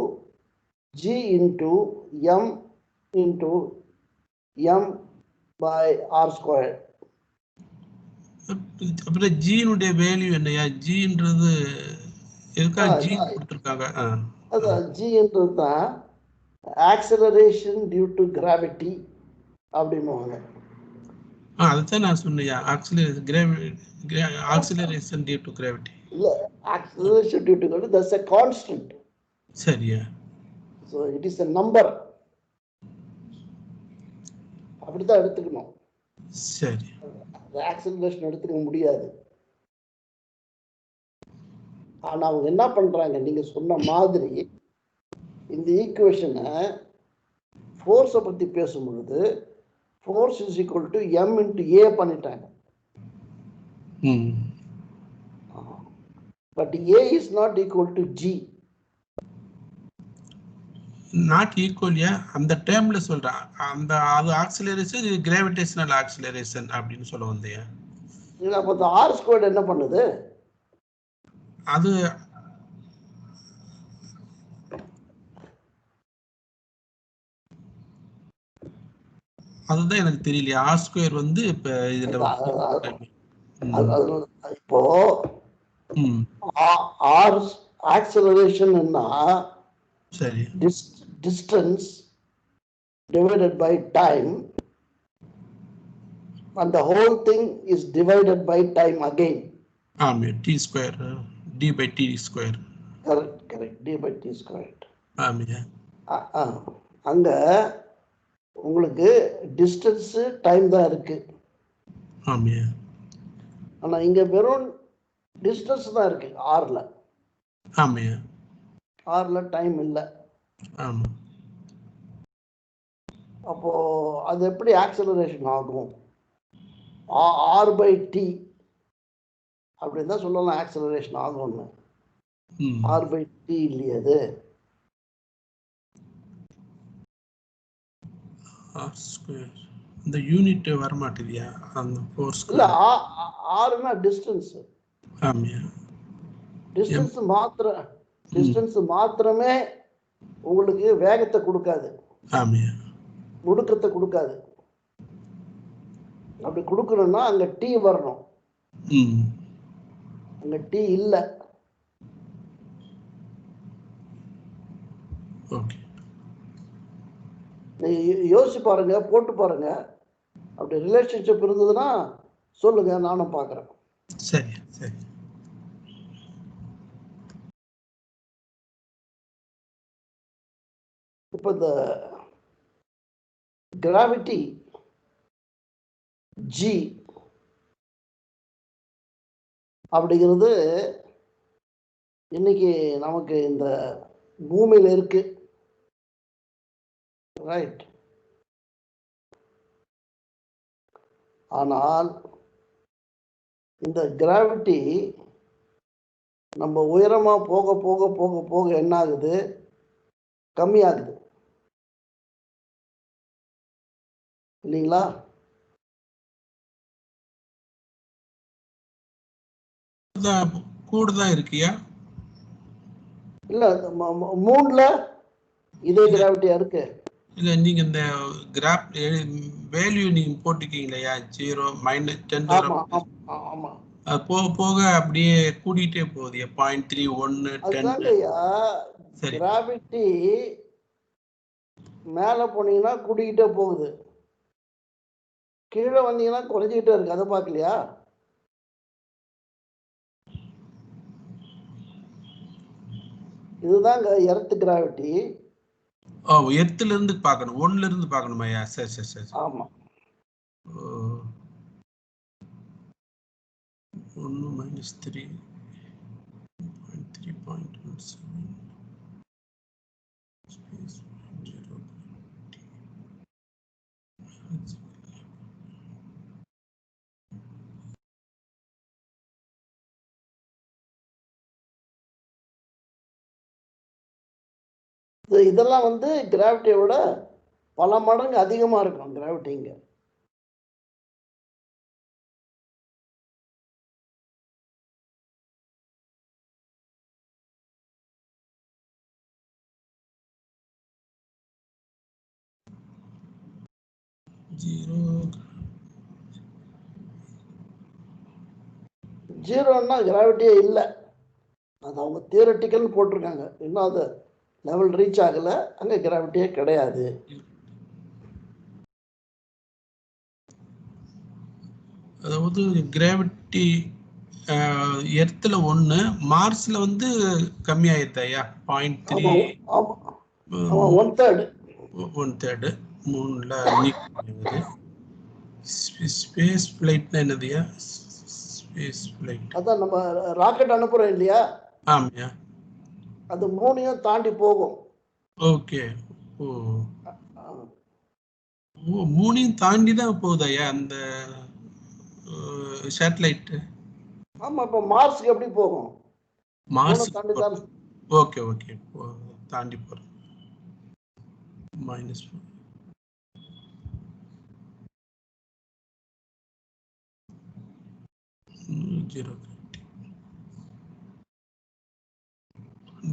G into M into M by R square. அப்புறம் Gனுடைய value என்னையா? Gன்றது எதுக்கா G கொடுத்திருக்காங்க? அதான் Gன்றது தான் acceleration due to gravity அப்படின்னுவாங்க. அதுதான் நான் சொன்னேன், acceleration due to gravity. இல்ல, acceleration due to gravity, that's a constant. சரியா? So it is a number. அப்படிதான் எடுத்துக்கணும். சரி. ஆக்சிலரேஷன் எடுத்துக்க முடியாது. ஆனா அவங்க என்ன பண்றாங்க, நீங்க சொன்ன மாதிரி இந்த ஈக்குவேஷனை ஃபோர்ஸை பத்தி பேசும்பொழுது force is equal to M into A பண்ணிட்டாங்க. But A is not equal to G. Not equal, yeah. அந்த டேர்ம்ல சொல்றேன். அந்த அது ஆக்சிலரேஷன், இது கிராவிடேஷனல் ஆக்சிலரேஷன் அப்படின்னு சொல்ல வந்தேன். இல்ல, அப்ப அந்த R ஸ்கொயர்ட் என்ன பண்ணுது? அது அதுதான் எனக்கு தெரியலையா. R ஸ்கொயர் வந்து இப்ப இதுல இப்போ R ஆக்சிலரேஷன் சரி, distance divided by time, and the whole thing is divided by time again. T square, D by T square. Correct, D by T square. அங்க உங்களுக்கு டிஸ்டன்ஸ் டைம் தான் இருக்கு. ஆனா இங்க வெறும் டிஸ்டன்ஸ் தான் இருக்கு ஆர்ல. ஆமையா. ஆர்ல டைம் இல்லை. ஆமா. அப்போ அது எப்படி ஆக்சலரேஷன் ஆகும்? R/T அப்படின்னு தான் சொல்லலாம் ஆக்சலரேஷன் ஆகும்னு. R/T இல்லையா அது? இந்த யூனிட் வர மாட்டேதியா அந்த ஃபோர்ஸ்? இல்ல, ஆர்னா டிஸ்டன்ஸ். ஆமையா. டிஸ்டன்ஸ் மாத்திரமே உங்களுக்கு வேகத்தை கொடுக்காது. ஆமையா. முடுக்கத்தை கொடுக்காது. அப்படி கொடுக்கணும்னா அங்க T வரணும். அங்க T இல்ல. ஓகே. யோசிச்சு பாருங்க, போட்டு பாருங்க. அப்படி ரிலேஷன்ஷிப் இருந்ததுன்னா சொல்லுங்க, நானும் பார்க்குறேன். சரி சரி. இப்போ இந்த கிராவிட்டி G அப்படிங்கிறது இன்னைக்கு நமக்கு இந்த பூமியில இருக்கு, ரைட்? ஆனால் இந்த கிராவிட்டி நம்ம உயரமா போக போக போக போக என்ன ஆகுது? கம்மியாகுது இல்லைங்களா? கூடுதான் இருக்கியா? இல்ல, மூணுல இதே கிராவிட்டியா இருக்கு. இல்ல, நீங்க இந்த கிராஃப் வேல்யூ நீங்க போட்டுக்கீங்களா? 0 -10. ஆமா ஆமா. அது போக போக அப்படியே கூடிட்டே போகுது. 0.3 1 10. சரி, கிராவிட்டி மேல போனீங்கன்னா கூடிக்கிட்டே போகுது, கீழே வந்தீங்கன்னா குறைஞ்சிக்கிட்டே இருக்கு. அதை பார்க்கலையா? இதுதாங்க எர்த் கிராவிட்டி. எர்த்ல இருந்து பார்க்கணும், 1ல இருந்து பார்க்கணுமாயா? சரி சரி சரி. ஆமா. 1 - 3 3.17 space 0. இதெல்லாம் வந்து கிராவிட்டியோட பல மடங்கு அதிகமா இருக்கும் கிராவிட்டிங்க. ஜீரோன்னா கிராவிட்டியே இல்லை. அது அவங்க தியரட்டிக்கல் போட்டிருக்காங்க. இன்னும் அது லெவல் ரீச் ஆகல, அங்க கிராவிட்டியே கிடையாது. அதாவது கிராவிட்டி எர்த்ல 1, மார்ஸ்ல வந்து கம்மியாயிருந்தாயா? 0.3. ஆமா, 1/3. 1/3 மூணுல நீக்குது. ஸ்பேஸ் ஃப்ளைட்னா என்னதுயா? ஸ்பேஸ் ஃப்ளைட் அதான் நம்ம ராக்கெட் அனுப்புறோம் இல்லையா? ஆமாயா. அது 3ஐயும் தாண்டி போகும். ஓகே. ஓ 3ஐயும் தாண்டி தான் போகுதாயா அந்த சேட்டலைட்? ஆமா. இப்ப மார்ஸ்க்கு எப்படி போகும்? மார்ஸ் தாண்டி தான். ஓகே ஓகே, தாண்டி போறோம். -4 0.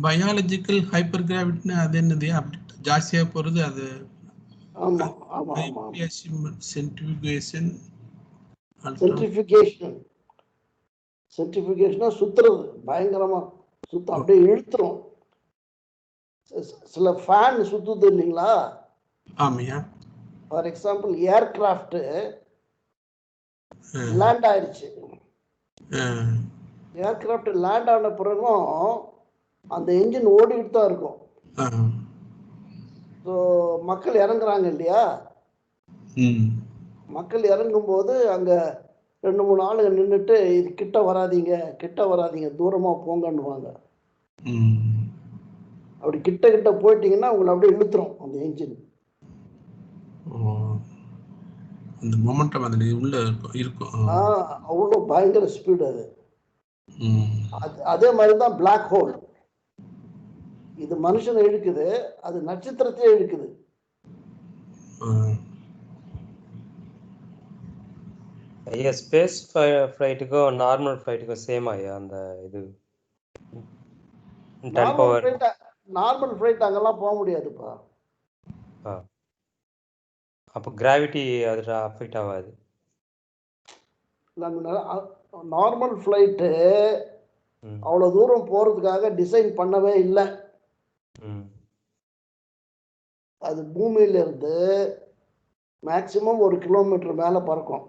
பயாலஜிக்கல் ஹைப்பர் கிராவிட்டினா அது என்னது? அப்படி ஜாஸ்தியா போறது அது. ஆமா ஆமா ஆமா. சென்ட்ரிஃபிகேஷனா சுத்துறது, பயங்கரமா சுத்தம், அப்படியே இழுத்துரும். சில ஃபேன் சுத்துது இல்லைங்களா? ஆமையா. ஃபார் எக்ஸாம்பிள், ஏர்கிராஃப்ட் லேண்ட் ஆயிடுச்சு. ஏர்கிராஃப்ட் லேண்ட் ஆன பிறகும் அந்த என்ஜின் ஓடிக்கிட்டு தான் இருக்கும். ஸோ மக்கள் இறங்குறாங்க இல்லையா? மக்கள் இறங்கும் போது அங்க 2-3 ஆளுங்க நின்றுட்டு இது கிட்ட வராதீங்க தூரமா போங்கன்னுவாங்க. அப்படி கிட்ட போயிட்டீங்கன்னா உங்களை அப்படியே இழுத்துரும் அந்த என்ஜின். அந்த மொமெண்டம் அதுல உள்ள இருக்கும். அவ்வளோ பயங்கர ஸ்பீடு அது. அதே மாதிரி தான் பிளாக் ஹோல். இது மனுஷனை இழுக்குது, அது நட்சத்திரத்தையே இழுக்குது. ஐயா ஸ்பேஸ் ஃப்ளைட்டுக்கும் நார்மல் ஃப்ளைட்டுக்கும் சேம் ஐயா அந்த இது நார்மல் ஃப்ளைட் அங்கெல்லாம் போக முடியாதுப்பா. அப்போ கிராவிட்டி அதில் அஃபெக்ட் ஆகாது. நார்மல் ஃப்ளைட்டு அவ்வளோ தூரம் போகிறதுக்காக டிசைன் பண்ணவே இல்லை. அது பூமியிலிருந்து மேக்சிமம் 1 கிலோமீட்டர் மேலே பறக்கும்.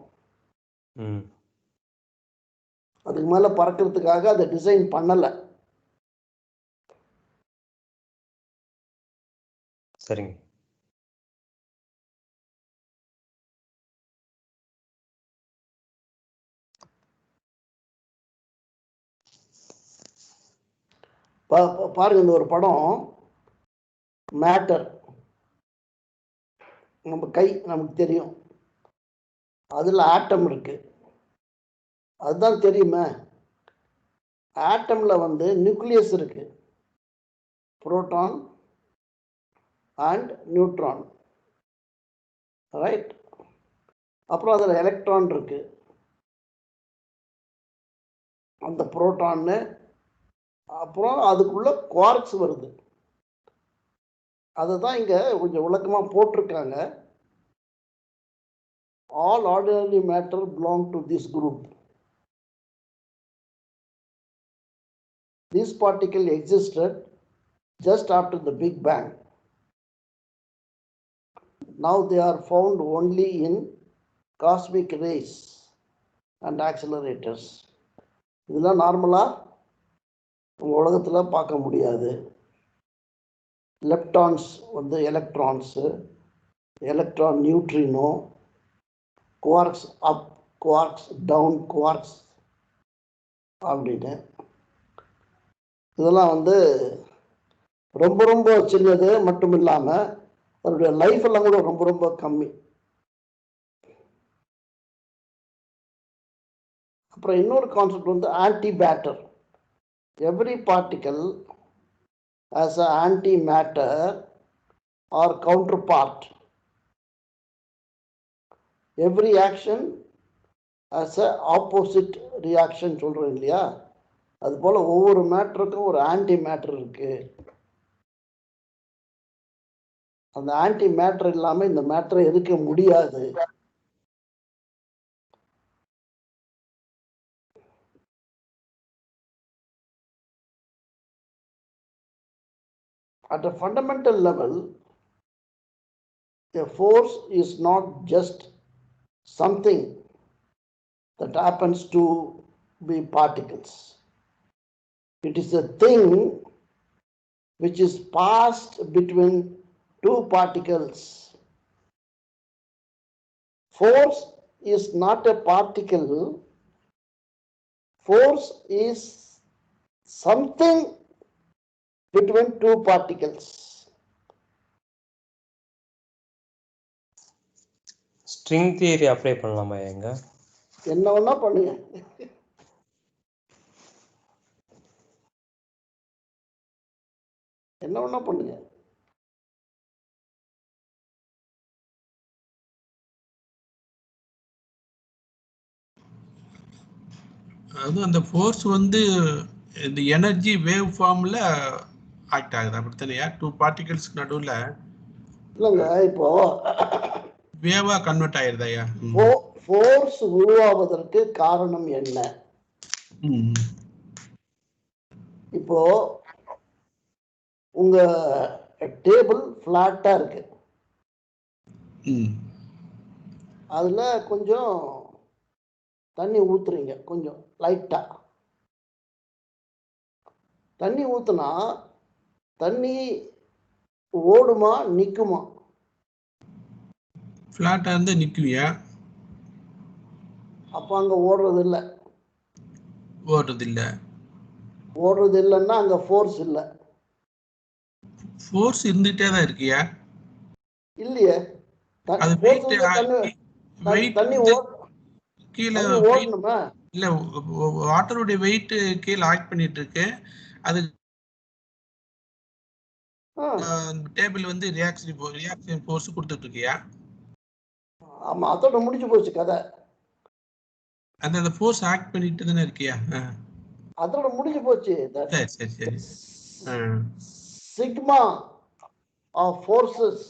அதுக்கு மேலே பறக்கிறதுக்காக அதை டிசைன் பண்ணலை. சரிங்க. பாருங்க, இந்த ஒரு படம் மேட்டர், நம்ம கை நமக்கு தெரியும், அதில் ஆட்டம் இருக்கு, அதுதான் தெரியுமே. ஆட்டம்ல வந்து நியூக்ளியஸ் இருக்கு, புரோட்டான் அண்ட் நியூட்ரான், ரைட். அப்புறம் அதில் எலக்ட்ரான் இருக்கு. அந்த புரோட்டான்னு அப்புறம் அதுக்குள்ள குவார்க்ஸ் வருது. அதை தான் இங்க கொஞ்சம் விளக்கமாக போட்டிருக்காங்க. All ordinary matter belong to this group. This particle existed just after the Big Bang. Now they are found only in cosmic rays and accelerators. இதெல்லாம் நார்மலா நம்ம உலகத்தில் பார்க்க முடியாது. லெப்டான்ஸ் வந்து எலக்ட்ரான்ஸு, எலக்ட்ரான் நியூட்ரினோ, குவார்க்ஸ் அப், குவார்க்ஸ் டவுன், குவார்க்ஸ் அப்படின்னு. இதெல்லாம் வந்து ரொம்ப ரொம்ப சின்னது மட்டும் இல்லாமல் அதனுடைய லைஃப் எல்லாம் கூட ரொம்ப ரொம்ப கம்மி. அப்புறம் இன்னொரு கான்செப்ட் வந்து anti matter. Every particle as an antimatter or counterpart. Every action as a opposite reaction சொல்றோம் இல்லையா, அது போல ஒவ்வொரு மேட்டருக்கும் ஒரு ஆன்டி மேட்டர் இருக்கு. அந்த ஆன்டி மேட்டர் இல்லாம இந்த மேட்டரை எதுக்க முடியாது. At a fundamental level, a force is not just something that happens to be particles. It is a thing which is passed between two particles. Force is not a particle. Force is something between two particles. String theory apply பண்ணலாமா எங்க? என்ன வேணா பண்ணுங்க. என்ன வேணா பண்ணுங்க. அதுவும் அந்த ஃபோர்ஸ் வந்து இந்த எனர்ஜி வேவ் ஃபார்ம்ல ஆக்ட் ஆகுது, அப்படித்தானே? 2 பார்ட்டிகல்ஸ்க்கு நடுவில் இல்லைங்க, இப்போ வேவா கன்வெர்ட் ஆயிருதாயா? ஃபோர்ஸ் உருவாவதற்கு காரணம் என்ன? இப்போ உங்க டேபிள் ஃபிளாட்டா இருக்கு, அதுல கொஞ்சம் தண்ணி ஊத்துறீங்க, கொஞ்சம் லைட்டா தண்ணி ஊத்துனா தண்ணி ஓடுமா நிக்குமா? ஃபிளாட்டா இருந்து நிக்குவியா? அப்ப அங்க ஓடுறது இல்ல. ஓடுறது இல்ல. ஓடுறது இல்லைன்னா அங்க ஃபோர்ஸ் இல்ல. ஃபோர்ஸ் இருந்துட்டே தான் இருக்கியா? இல்லையே. அது ஃபோர்ஸ் வெயிட் வந்து வெயிட் தண்ணி வந்து கீழே தண்ணி ஓடணுமா? இல்ல வாட்டருடைய வெயிட் கீழே ஆக்ட் பண்ணிட்டு இருக்கு. அது டேபிள் வந்து ரியாக்ஷன் ஃபோர்ஸ் கொடுத்துட்டு இருக்கியா? ஆமா, அதோட முடிஞ்சு போச்சு கதை. அந்த ஃபோர்ஸ் ஆக்ட் பண்ணிட்டு தானே இருக்கியா? அதோட முடிஞ்சு போச்சு. சரி. Sigma of forces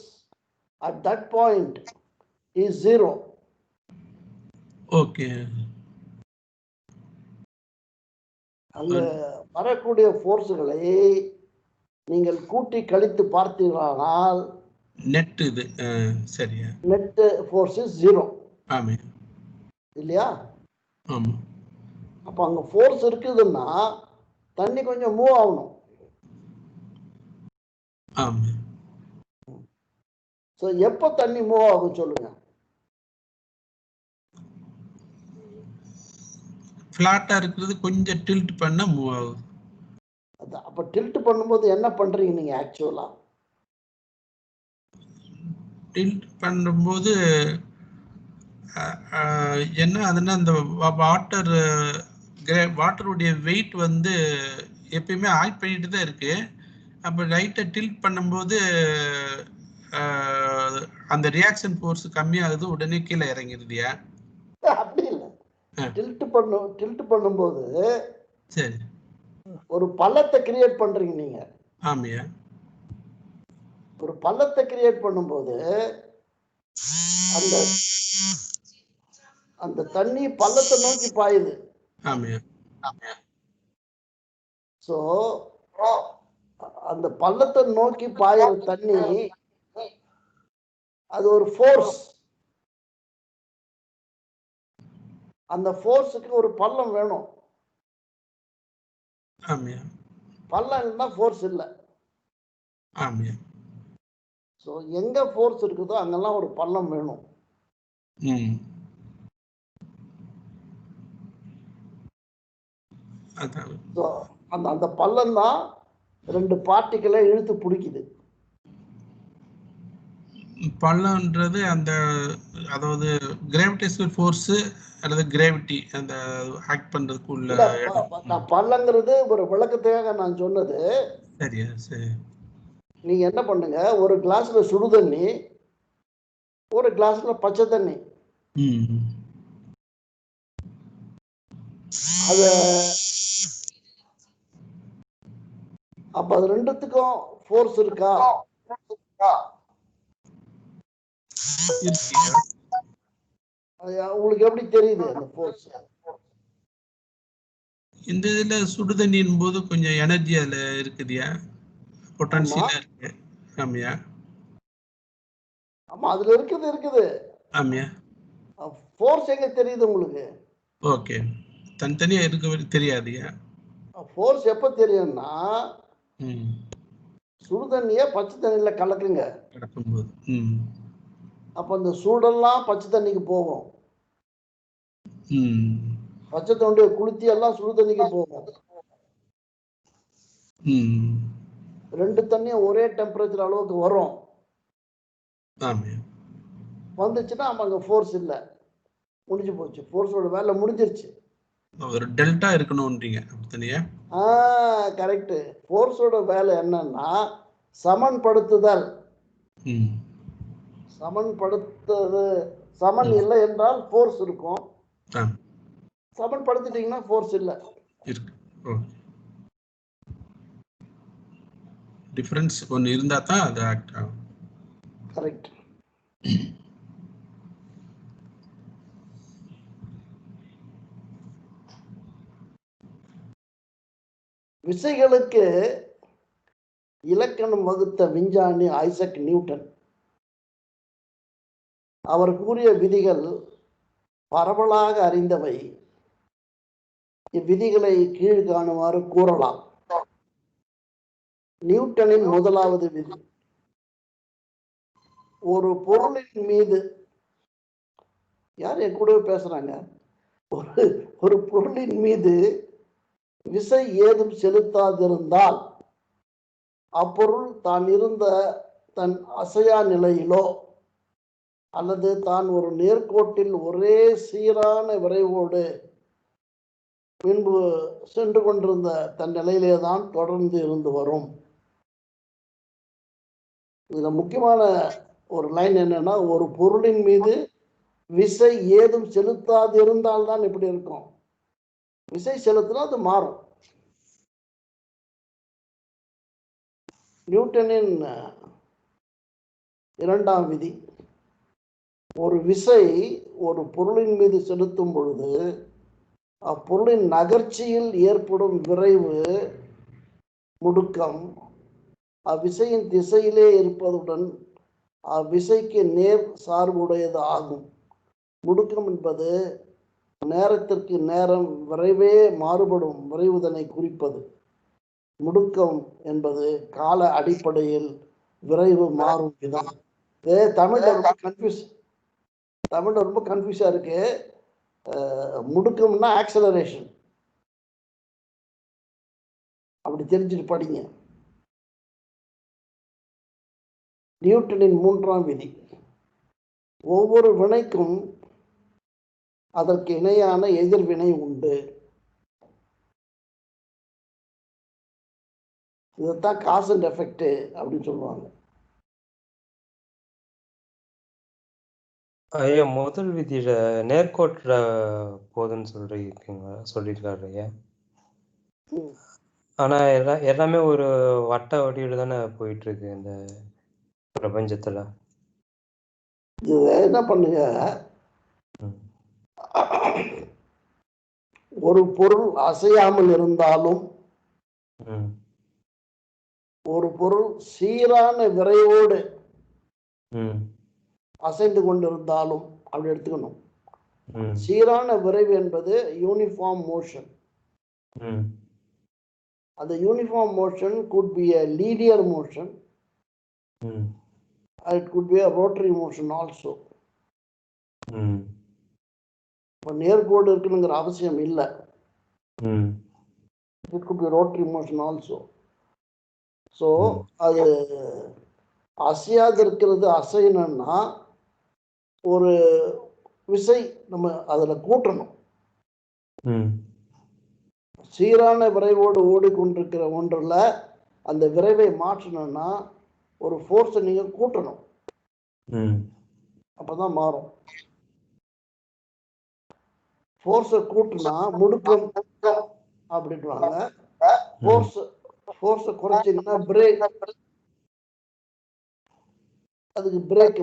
at that point is 0. Okay. அங்க வரக்கூடிய ஃபோர்ஸுகளை நீங்கள் கூட்டி கழித்து பார்த்தீர்களானால் நெட் இது சரியா? Net force is 0. ஆமே. இல்லையா? ஆமா. அப்ப அங்க ஃபோர்ஸ் இருக்குதுன்னா தண்ணி கொஞ்சம் மூவ் ஆகணும். ஆமா. ஸோ எப்போ தண்ணி மூவ் ஆகும் சொல்லுங்க? ஃப்ளாட்டா இருக்கிறது கொஞ்சம் டில்ட் பண்ணா மூவ் ஆகுது. அப்ப டில்ட் பண்ணும்போது என்ன பண்றீங்க நீங்க ஆக்சுவலா? டில்ட் பண்ணும்போது என்ன அதுன்னா அந்த வாட்டருடைய வெயிட் வந்து எப்பயுமே ஆக்ட் பண்ணிட்டு தான் இருக்கு. அப்போ லைட்டை டில்ட் பண்ணும்போது அந்த ரியாக்ஷன் ஃபோர்ஸ் கம்மியாகுது, உடனே கீழே இறங்கிருதியா? அப்படி இல்லை. டில்ட் பண்ணும்போது சரி ஒரு பள்ளத்தை கிரியேட் பண்றீங்க நீங்க. ஆமையா? ஒரு பள்ளத்தை கிரியேட் பண்ணும்போது அந்த அந்த தண்ணி பள்ளத்தை நோக்கி பாயுது. ஆமையா? சோ அந்த பள்ளத்தை நோக்கி பாயுற தண்ணி அது ஒரு ஃபோர்ஸ். அந்த ஃபோர்ஸுக்கு ஒரு பள்ளம் வேணும். ஆமையா? பள்ளம் இல்லைன்னா ஃபோர்ஸ் இல்லை. ஆமையா? ஸோ எங்க ஃபோர்ஸ் இருக்குதோ அங்கெல்லாம் ஒரு பள்ளம் வேணும். அந்த பள்ளம் தான் ரெண்டு பார்ட்டிகளை இழுத்து பிடிக்குது. பள்ளம்ன்றது அந்த அதாவது கிராவிடேஷனல் ஃபோர்ஸ் அல்லது கிராவிட்டி அந்த ஆக்ட் பண்றதுக்குள்ள பள்ளங்கிறது ஒரு விளக்கத்துக்காக நான் சொன்னது. சரியா? சரி. நீங்க என்ன பண்ணுங்க, ஒரு கிளாஸ்ல சுடு தண்ணி, ஒரு கிளாஸ்ல பச்சை தண்ணி. அத அப்ப அது ரெண்டுத்துக்கும் ஃபோர்ஸ் இருக்கா? உங்களுக்கு எப்படி தெரியுது அந்த ஃபோர்ஸ்? இந்த இதுல சுடு தண்ணியின் போது கொஞ்சம் எனர்ஜி அதுல இருக்குதியா? பொட்டன்ஷியலா இருக்கு. ஆமையா? ஆமா, அதுல இருக்குது. ஆமையா? ஃபோர்ஸ் எங்க தெரியுது உங்களுக்கு? ஓகே. தனித்தனியா இருக்க தெரியாதுயா? ஃபோர்ஸ் எப்ப தெரியும்னா சுடு தண்ணிய பச்சை தண்ணியில கலக்குங்க. கலக்கும்போது அப்ப அந்த சூடெல்லாம் பச்சை தண்ணிக்கு போகும். பச்சை தண்ணிய குளித்தி எல்லாம் சுடு தண்ணிக்கு போகும். ரெண்டு தண்ணியும் ஒரே டெம்பரேச்சர் அளவுக்கு வரும். வந்துச்சுன்னா அங்க ஃபோர்ஸ் இல்ல, முடிஞ்சு போச்சு. ஃபோர்ஸோட வேலை முடிஞ்சிருச்சு. ஒரு டெல்டா இருக்கணும்ன்றீங்க அப்படியே? கரெக்ட். ஃபோர்ஸோட வேலை என்னன்னா சமன்படுத்துதல். சமன் இல்லை என்றால் ஃபோர்ஸ் இருக்கும். சமன்படுத்திட்டீங்கன்னா ஃபோர்ஸ் இல்லை. டிஃபரன்ஸ் ஒன்னு இருந்தா தான் அது ஆக்ட் ஆகும். கரெக்ட். விசைகளுக்கு இலக்கணம் வகுத்த விஞ்ஞானி ஐசக் நியூட்டன். அவர் கூறிய விதிகள் பரவலாக அறிந்தவை. இவ்விதிகளை கீழ்காணுமாறு கூறலாம். நியூட்டனின் முதலாவது விதி: ஒரு பொருளின் மீது, யார் என் கூடவே பேசுறாங்க, ஒரு ஒரு பொருளின் மீது விசை ஏதும் செலுத்தாதிருந்தால் அப்பொருள் தான் இருந்த தன் அசையா நிலையிலோ அல்லது தான் ஒரு நேர்கோட்டில் ஒரே சீரான விரைவோடு முன்பு சென்று கொண்டிருந்த தன் நிலையிலே தான் தொடர்ந்து இருந்து வரும். இதுல முக்கியமான ஒரு லைன் என்னன்னா, ஒரு பொருளின் மீது விசை ஏதும் செலுத்தாது இருந்தால்தான் இப்படி இருக்கும். விசை செலுத்தினா அது மாறும். நியூட்டனின் இரண்டாம் விதி, ஒரு விசை ஒரு பொருளின் மீது செலுத்தும் பொழுது அப்பொருளின் நகர்ச்சியில் ஏற்படும் விரைவு முடுக்கம் அவ்விசையின் திசையிலே இருப்பதுடன் அவ்விசைக்கு நேர் சார்புடையது ஆகும். முடுக்கம் என்பது நேரத்திற்கு நேரம் விரைவே மாறுபடும் விரைவுதனை குறிப்பது. முடுக்கம் என்பது கால அடிப்படையில் விரைவு மாறும் விதம். தமிழ்ல ரொம்ப கன்ஃபியூஸா இருக்கு. முடுக்கம்னா ஆக்சலரேஷன், அப்படி தெரிஞ்சுட்டு படிங்க. நியூட்டனின் மூன்றாம் விதி, ஒவ்வொரு வினைக்கும் அதற்கு இணையான எதிர்வினை உண்டு. இதைத்தான் காஸ் அண்ட் எஃபெக்ட் அப்படின்னு சொல்லுவாங்க. ஐயா முதல் விதியில நேர்கோட்டுல போதுன்னு சொல்லியிருக்காரு ஐயா. ஆனா எல்லாமே ஒரு வட்ட வடிவில் தானே போயிட்டு இருக்கு இந்த பிரபஞ்சத்துல. இது என்ன பண்ணுங்க, ஒரு பொருள் அசையாமல் இருந்தாலும் ஒரு பொருள் சீரான விரைவோடு அசைந்து கொண்டிருந்தாலும் அப்படி எடுத்துக்கணும். சீரான விரைவு என்பது யூனிஃபார்ம் மோஷன். அந்த uniform motion could be a linear motion, it could be a rotary motion also. இப்போ நேர்கோடு இருக்குனுங்கிற அவசியம் இல்லை. it could be rotary motion also. So அது அசையாது இருக்கிறது அசையணும்னா ஒரு விசை நம்ம அதுல கூட்டணும். சீரான விரைவோடு ஓடிக்கொண்டிருக்கிற ஒன்றுல அந்த விரைவை மாற்றணும்னா ஒரு ஃபோர்ஸை நீங்க கூட்டணும், அப்பதான் மாறும். ஃபோர்ஸை கூட்டினா முடுக்கம் அப்படின்வாங்க. ஃபோர்ஸை குறைச்சிங்கன்னா பிரேக், அதுக்கு பிரேக்.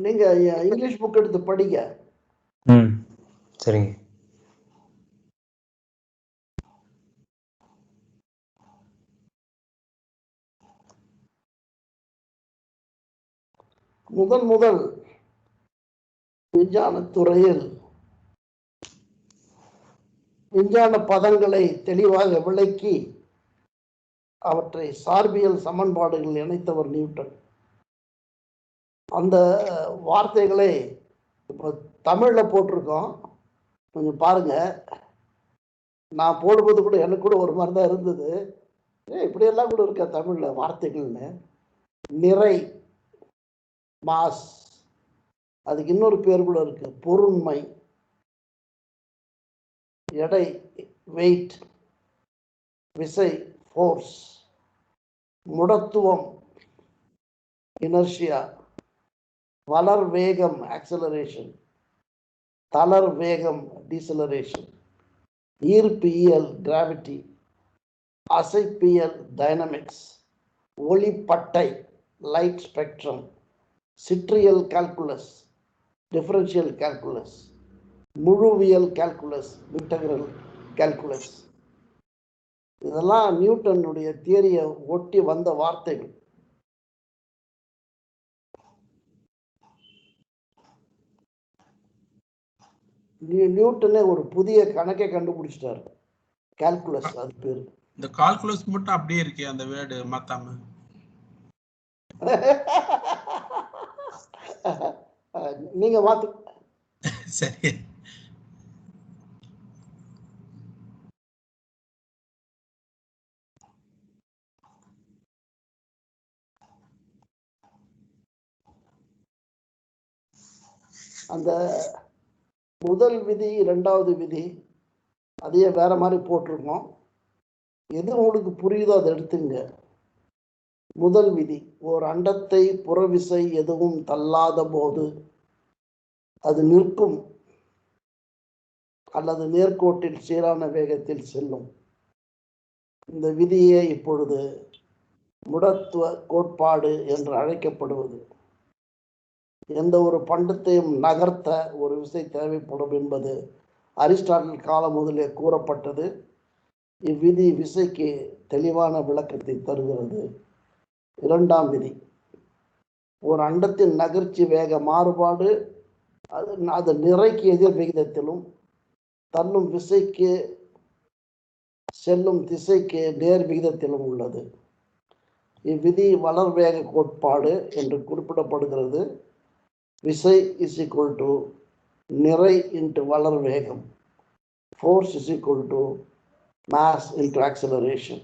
நீங்க இங்கிலீஷ் புக் எடுத்து படிங்க. சரிங்க. முதல் விஞ்ஞான துறையில் விஞ்ஞான பதங்களை தெளிவாக விளக்கி அவற்றை சார்பியல் சமன்பாடுகள் இணைத்தவர் நியூட்டன். அந்த வார்த்தைகளை இப்போ தமிழ்ல போட்டிருக்கோம், கொஞ்சம் பாருங்க. நான் போடும்போது கூட எனக்கு கூட ஒரு மாதிரி தான் இருந்தது, இப்படியெல்லாம் கூட இருக்க தமிழ்ல வார்த்தைகள்னு. நிறை, மாஸ், அதுக்கு இன்னொரு பேர் கூட இருக்கு, பொருண்மை. எடை, வெயிட். விசை, ஃபோர்ஸ். முடத்துவம், இனர்ஷியா. வளர் வேகம், ஆக்சலரேஷன். தளர் வேகம், டீசலரேஷன். ஈர்ப்பியல், கிராவிட்டி. அசைப்பியல், டைனமிக்ஸ். ஒளிப்பட்டை, லைட் ஸ்பெக்ட்ரம். சிட்ரியல் கால்குலஸ், டிஃபரன்ஷியல் கால்குலஸ். முழுவியல் கால்குலஸ், இன்டகிரல் கால்குலஸ். இதெல்லாம் நியூட்டனுடைய தியரியை ஒட்டி வந்த வார்த்தைகள். நியூட்டனே ஒரு புதிய கணக்கை கண்டுபிடிச்சிட்டாரு, கால்குலஸ் அது பேரு. இந்த கால்குலஸ் மட்டும் அப்படியே இருக்கே, அந்த வேர்டு மாத்தாம. நீங்க மாத்து. சரி. அந்த முதல் விதி, இரண்டாவது விதி அதையே வேற மாதிரி போட்டிருக்கோம். எது உங்களுக்கு புரியுதோ அதை எடுத்துங்க. முதல் விதி, ஓர் அண்டத்தை புறவிசை எதுவும் தள்ளாத போது அது நிற்கும் அல்லது நேர்கோட்டில் சீரான வேகத்தில் செல்லும். இந்த விதியே இப்பொழுது முடத்துவ கோட்பாடு என்று அழைக்கப்படுவது. எந்த ஒரு பண்டத்தையும் நகர்த்த ஒரு விசை தேவைப்படும் என்பது அரிஸ்டாட்டில் காலம் முதலே கூறப்பட்டது. இவ்விதி விசைக்கு தெளிவான விளக்கத்தை தருகிறது. இரண்டாம் விதி, ஒரு அண்டத்தின் நகர்ச்சி வேக மாறுபாடு அது நிறைக்கு எதிர் விகிதத்திலும் தள்ளும் விசைக்கு செல்லும் திசைக்கு நேர் விகிதத்திலும் உள்ளது. இவ்விதி வளர்வேக கோட்பாடு என்று குறிப்பிடப்படுகிறது. விசை இஸ் ஈக்குவல் டு நிறை இன்ட்டு வளர்வேகம், force is equal to mass into acceleration.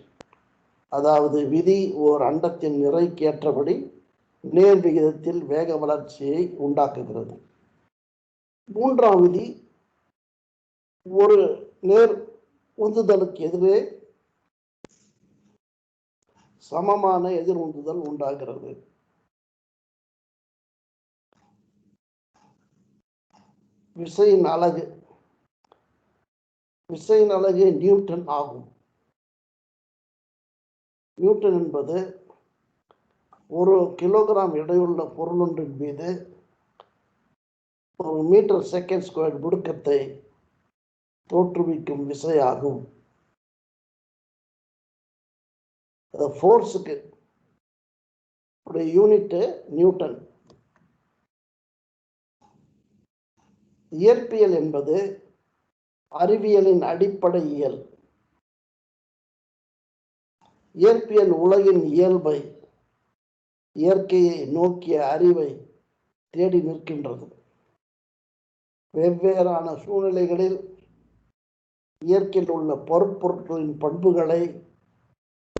அதாவது விதி ஓர் அண்டத்தின் நிறைக்கு ஏற்றபடி நேர் விகிதத்தில் வேக வளர்ச்சியை உண்டாக்குகிறது. மூன்றாம் விதி, ஒரு நேர் உந்துதலுக்கு எதிரே சமமான எதிர் உந்துதல் உண்டாகிறது. விசையின் அலகு நியூட்டன் ஆகும். நியூட்டன் என்பது ஒரு கிலோகிராம் எடையுள்ள பொருளொன்றின் மீது ஒரு மீட்டர் செகண்ட் ஸ்கொயர் முடுக்கத்தை தோற்றுவிக்கும் விசையாகும். ஃபோர்ஸுக்கு யூனிட் நியூட்டன். இயற்பியல் என்பது அறிவியலின் அடிப்படை இயல். இயற்பியல் உலகின் இயல்பை, இயற்கையை நோக்கிய அறிவை தேடி நிற்கின்றது. வெவ்வேறான சூழ்நிலைகளில் இயற்கையில் உள்ள பொருட்பொருட்களின் பண்புகளை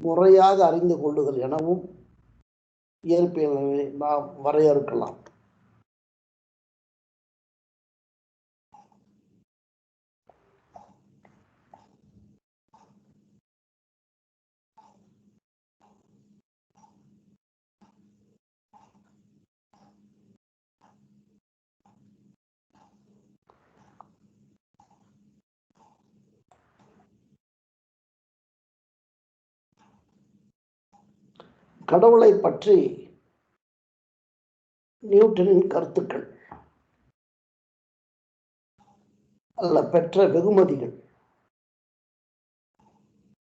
முறையாக அறிந்து கொள்ளுதல் எனவும் இயற்பியலை நாம் வரையறுக்கலாம். கடவுளை பற்றி நியூட்டனின் கருத்துக்கள் அல்ல பெற்ற வெகுமதிகள்.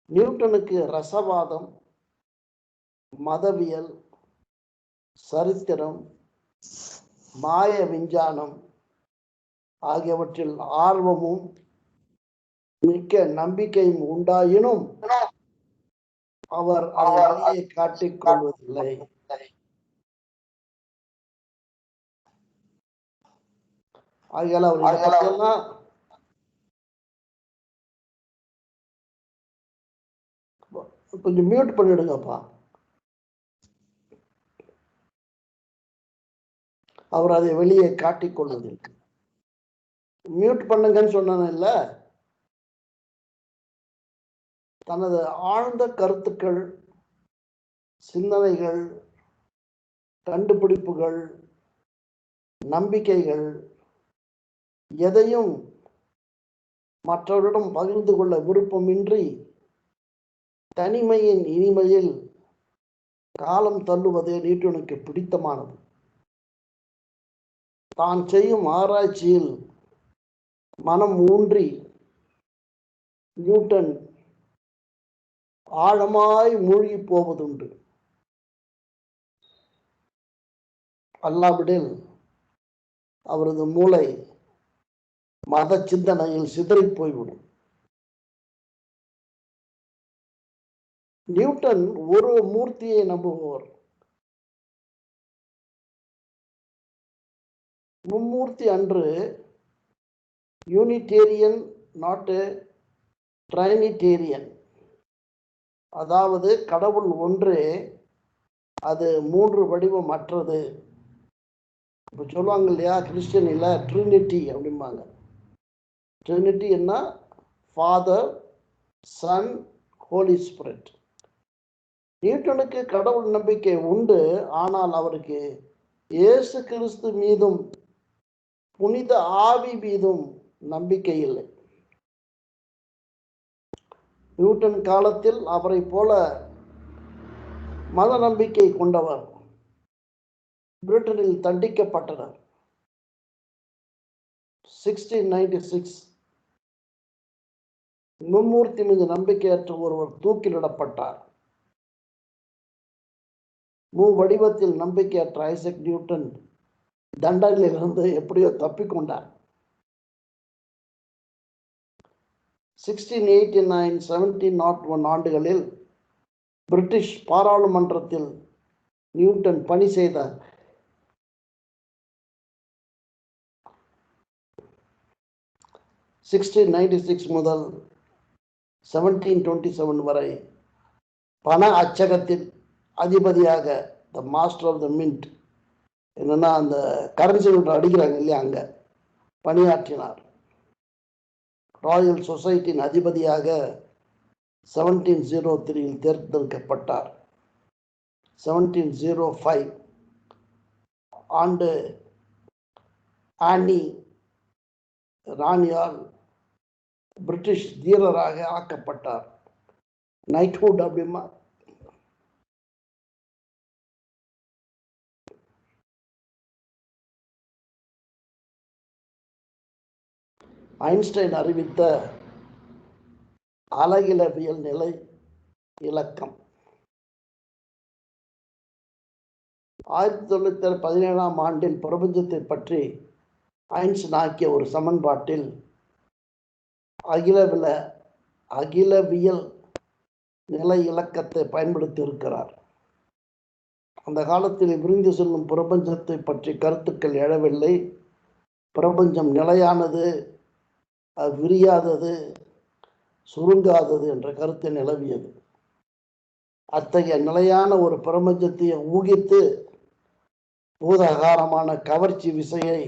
நியூட்டனுக்கு ரசவாதம், மதவியல், சரித்திரம், மாய விஞ்ஞானம் ஆகியவற்றில் ஆர்வமும் மிக்க நம்பிக்கையும் உண்டாயினும் அவர் அதை வெளியே காட்டிக் கொள்வதில்லை. ஆகையால் அவர் இதை பற்றியெல்லாம் கொஞ்சம் மியூட் பண்ணிடுங்கப்பா. அவர் அதை வெளியே காட்டிக் கொள்வதில்லை. மியூட் பண்ணுங்கன்னு சொன்ன இல்ல, தனது ஆழ்ந்த கருத்துக்கள், சிந்தனைகள், கண்டுபிடிப்புகள், நம்பிக்கைகள் எதையும் மற்றவரிடம் பகிர்ந்து கொள்ள விருப்பமின்றி தனிமையின் இனிமையில் காலம் தள்ளுவதே நியூட்டனுக்கு பிடித்தமானது. தான் செய்யும் ஆராய்ச்சியில் மனம் ஊன்றி நியூட்டன் ஆழமாய் மூழ்கி போவதுண்டு. அல்லாவிடில் அவரது மூளை மத சிந்தனையில் சிதறி போய்விடும். நியூட்டன் ஒரு மூர்த்தியை நம்புபவர். மும்மூர்த்தி அன்று யூனிடேரியன் நாட் ட்ரைனிடேரியன், அதாவது கடவுள் ஒன்றே, அது மூன்று வடிவம் அற்றது. இப்போ சொல்லுவாங்க இல்லையா கிறிஸ்டியன் இல்லை ட்ரினிட்டி அப்படிம்பாங்க. ட்ரினிட்டி என்ன? Father, son, holy spirit. நியூட்டனுக்கு கடவுள் நம்பிக்கை உண்டு, ஆனால் அவருக்கு இயேசு கிறிஸ்து மீதும் புனித ஆவி மீதும் நம்பிக்கை இல்லை. நியூட்டன் காலத்தில் அவரை போல மத நம்பிக்கை கொண்டவர் பிரிட்டனில் தண்டிக்கப்பட்டனர். 1696 மும்மூர்த்தி மீது நம்பிக்கையற்ற ஒருவர் தூக்கிலிடப்பட்டார். வடிவத்தில் நம்பிக்கையற்ற ஐசக் நியூட்டன் தண்டனையிலிருந்து எப்படியோ தப்பிக்கொண்டார். 1689 1701 ஆண்டுகளில் பிரிட்டிஷ் பாராளுமன்றத்தில் நியூட்டன் பணி செய்தார். 1696 முதல் 1727 வரை பண அச்சகத்தின் அதிபதியாக, the master of the mint, என்னன்னா அந்த கரன்சி நோட்டு அடிக்கிறாங்க இல்லையா, அங்க பணியாற்றினார். ராயல் சொசைட்டியின் அதிபதியாக 1703 தேர்ந்தெடுக்கப்பட்டார். 1705 ஆண்டு ஆனி ராணியால் பிரிட்டிஷ் தீரராக ஆக்கப்பட்டார். நைட்ஹுட் அப்படிமா. ஐன்ஸ்டைன் அறிவித்த அலகிலவியல் நிலை இலக்கம் 1917 ஆண்டில் பிரபஞ்சத்தை பற்றி ஐன்ஸ்டைன் ஆக்கிய ஒரு சமன்பாட்டில் அகிலவியல் நிலை இலக்கத்தை பயன்படுத்தி இருக்கிறார். அந்த காலத்தில் விரிந்து செல்லும் பிரபஞ்சத்தை பற்றி கருத்துக்கள் எழவில்லை. பிரபஞ்சம் நிலையானது, விரியாதது, சுருங்காதது என்ற கருத்து நிலவியது. அத்தகைய நிலையான ஒரு பிரபஞ்சத்தை ஊகித்து பூதாகாரமான கவர்ச்சி விசையை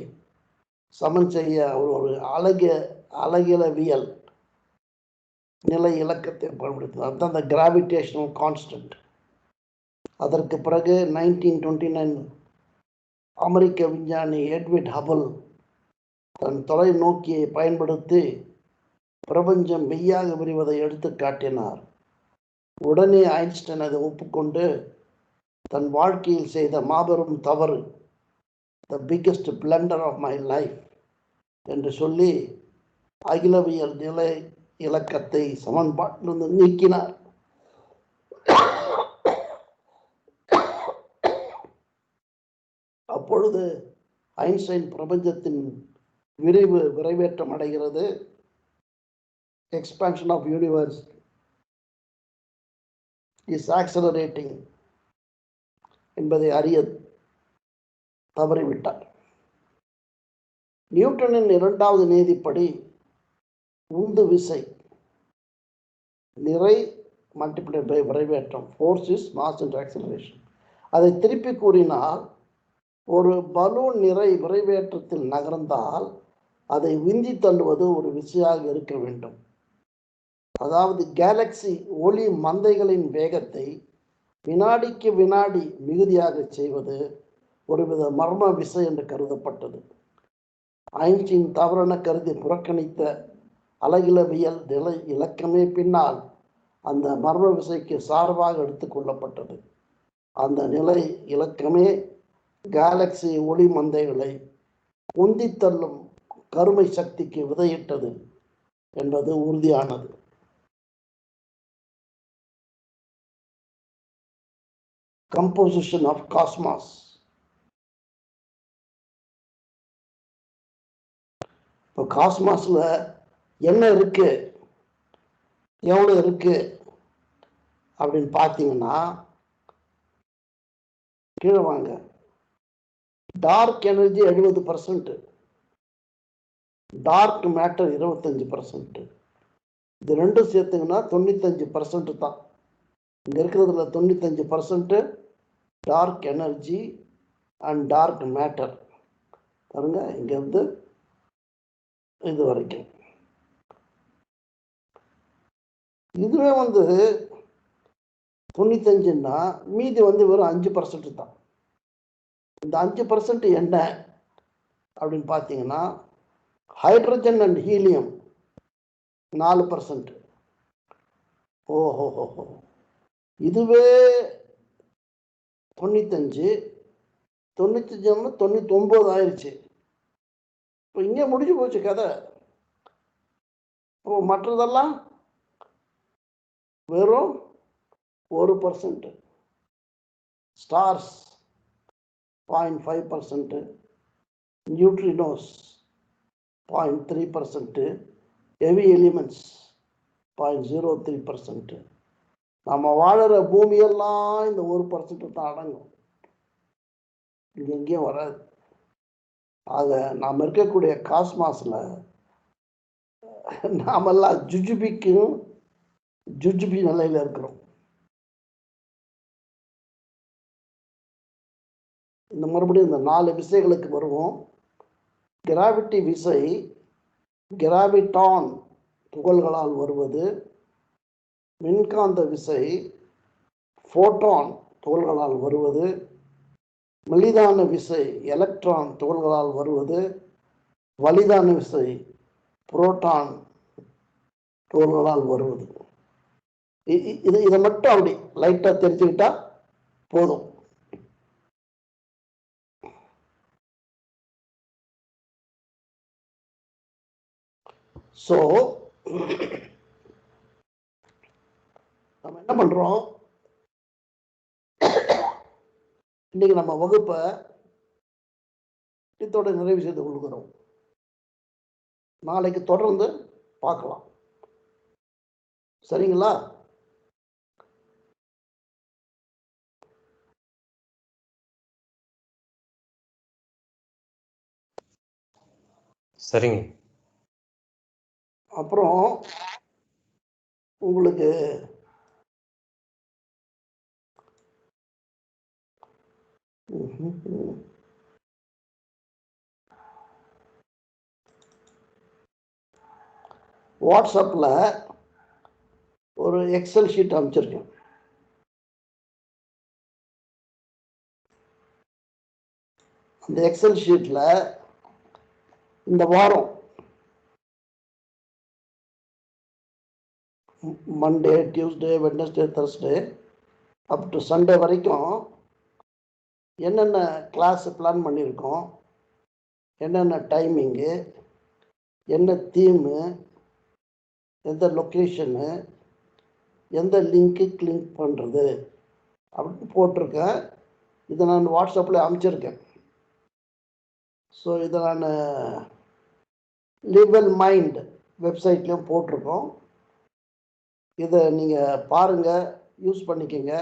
சமன் செய்ய ஒரு அலகிலவியல் நிலை இலக்கத்தை பயன்படுத்தினார். அதுதான் அந்த கிராவிடேஷனல் கான்ஸ்டன்ட். அதற்கு பிறகு 1929 அமெரிக்க விஞ்ஞானி எட்வின் ஹபிள் தன் தொலைநோக்கியை பயன்படுத்தி பிரபஞ்சம் மெய்யாக விரிவதை எடுத்து காட்டினார். உடனே ஐன்ஸ்டைன் அதை ஒப்புக்கொண்டு தன் வாழ்க்கையில் செய்த மாபெரும் தவறு, the biggest blunder of my life என்று சொல்லி அகிலவியல் நிலை இலக்கத்தை சமன்பாட்டிலிருந்து நீக்கினார். அப்பொழுது ஐன்ஸ்டைன் பிரபஞ்சத்தின் விரைவேற்றம் அடைகிறது. Expansion of universe is accelerating என்பதை அறிய தவறிவிட்டார். நியூட்டனின் இரண்டாவது நீதிப்படி உந்து விசை நிறை மல்டிப்ளை பை விரைவேற்றம், force is mass and acceleration. அதை திருப்பி கூறினால், ஒரு பலூன் நிறை விரைவேற்றத்தில் நகர்ந்தால் அதை விந்தி தள்ளுவது ஒரு விசையாக இருக்க வேண்டும். அதாவது கேலக்சி ஒளி மந்தைகளின் வேகத்தை வினாடிக்கு வினாடி மிகுதியாக செய்வது ஒருவித மர்ம விசை என்று கருதப்பட்டது. ஐன்ஸ்டீன் தவறென கருதி புறக்கணித்த அலகிலவியல் நிலை இலக்கமே பின்னால் அந்த மர்ம விசைக்கு சார்பாக எடுத்துக்கொள்ளப்பட்டது. அந்த நிலை இலக்கமே கேலக்சி ஒளி மந்தைகளை உந்தித்தள்ளும் கருமை சக்திக்கு விதையிட்டது என்பது உறுதியானது. Composition of cosmos. இப்போ காஸ்மாஸ்ல என்ன இருக்கு, எவ்வளோ இருக்கு அப்படின்னு பார்த்தீங்கன்னா, கீழே வாங்க, டார்க் எனர்ஜி 70%, டார்க் மேட்டர் 25%. இது ரெண்டும் சேர்த்துங்கன்னா 95% தான். இங்க இருக்கிறதுல 95% dark energy and dark matter. பாருங்க, இங்க இருந்து இது வரைக்கும். இதுவே 95ன்னா மீதி வெறும் 5% தான். இந்த 5% என்ன அப்படின்னு பார்த்தீங்கன்னா, ஹைட்ரஜன் அண்ட் ஹீலியம் 4%. ஓஹோஹோ, இதுவே 95, 99 ஆயிடுச்சு. இப்போ இங்கே முடிஞ்சு போச்சு கதை. இப்போ மற்றதெல்லாம் வெறும் 1%, ஸ்டார்ஸ் 0.5%, நியூட்ரினோஸ் 0.3%, ஹெவி எலிமெண்ட்ஸ் 0.03%. நம்ம வாழற பூமியெல்லாம் இந்த 1% தான் அடங்கும். இது எங்கேயும் வராது. ஆக நாம் இருக்கக்கூடிய காஸ்மாஸ்ல நாமெல்லாம் ஜுஜுபி நிலையில இருக்கிறோம். இந்த மறுபடியும் இந்த 4 விசைகளுக்கு வருவோம். கிராவிட்டி விசை கிராவிட்டான் துகள்களால் வருவது, மின்காந்த விசை ஃபோட்டான் துகள்களால் வருவது, மெலிதான விசை எலக்ட்ரான் துகள்களால் வருவது, வலிதான விசை புரோட்டான் துகள்களால் வருவது. இதை மட்டும் அப்படி லைட்டா தெரிஞ்சுக்கிட்டா போதும். ஸோ நம்ம என்ன பண்றோம், இன்னைக்கு நம்ம வகுப்பை இதோட நிறைவு செய்து கொள்கிறோம். நாளைக்கு தொடர்ந்து பார்க்கலாம். சரிங்களா? சரிங்க. அப்புறம் உங்களுக்கு வாட்ஸ்அப்ல ஒரு எக்ஸல் ஷீட் அமைச்சிருக்கேன். அந்த எக்ஸல் ஷீட்ல இந்த வாரம் Monday, Tuesday, Wednesday, Thursday up to Sunday வரைக்கும் என்னென்ன கிளாஸ் பிளான் பண்ணியிருக்கோம், என்னென்ன டைமிங்கு, என்ன தீமு, எந்த லொக்கேஷனு, எந்த லிங்க்கு கிளிக் பண்ணுறது அப்படின்னு போட்டிருக்கேன். இதை நான் வாட்ஸ்அப்பில் அனுப்பிச்சிருக்கேன். ஸோ இதை நான் லிவல் மைண்ட் வெப்சைட்லேயும் போட்டிருக்கோம். இதை நீங்கள் பாருங்கள், யூஸ் பண்ணிக்கோங்க.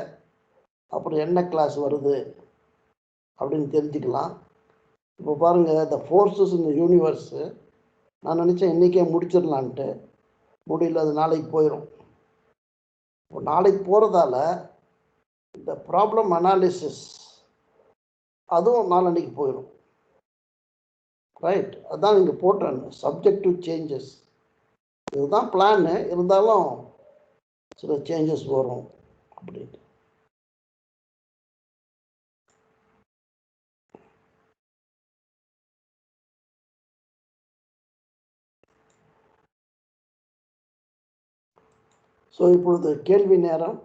அப்புறம் என்ன கிளாஸ் வருது அப்படின்னு தெரிஞ்சுக்கலாம். இப்போ பாருங்கள், the forces in the universe நான் நினச்சேன் இன்றைக்கே முடிச்சிடலான்ட்டு, முடியல, அது நாளைக்கு போயிடும். இப்போ நாளைக்கு போகிறதால இந்த ப்ராப்ளம் அனாலிசிஸ் அதுவும் நாளன்னைக்கு போயிடும். ரைட், அதுதான் இங்கே போட்டேன், சப்ஜெக்டிவ் சேஞ்சஸ். இதுதான் பிளான்னு, இருந்தாலும் சில சேஞ்சஸ் வரும் அப்படின்ட்டு. ஸோ இப்பொழுது கேள்வி நேரம்.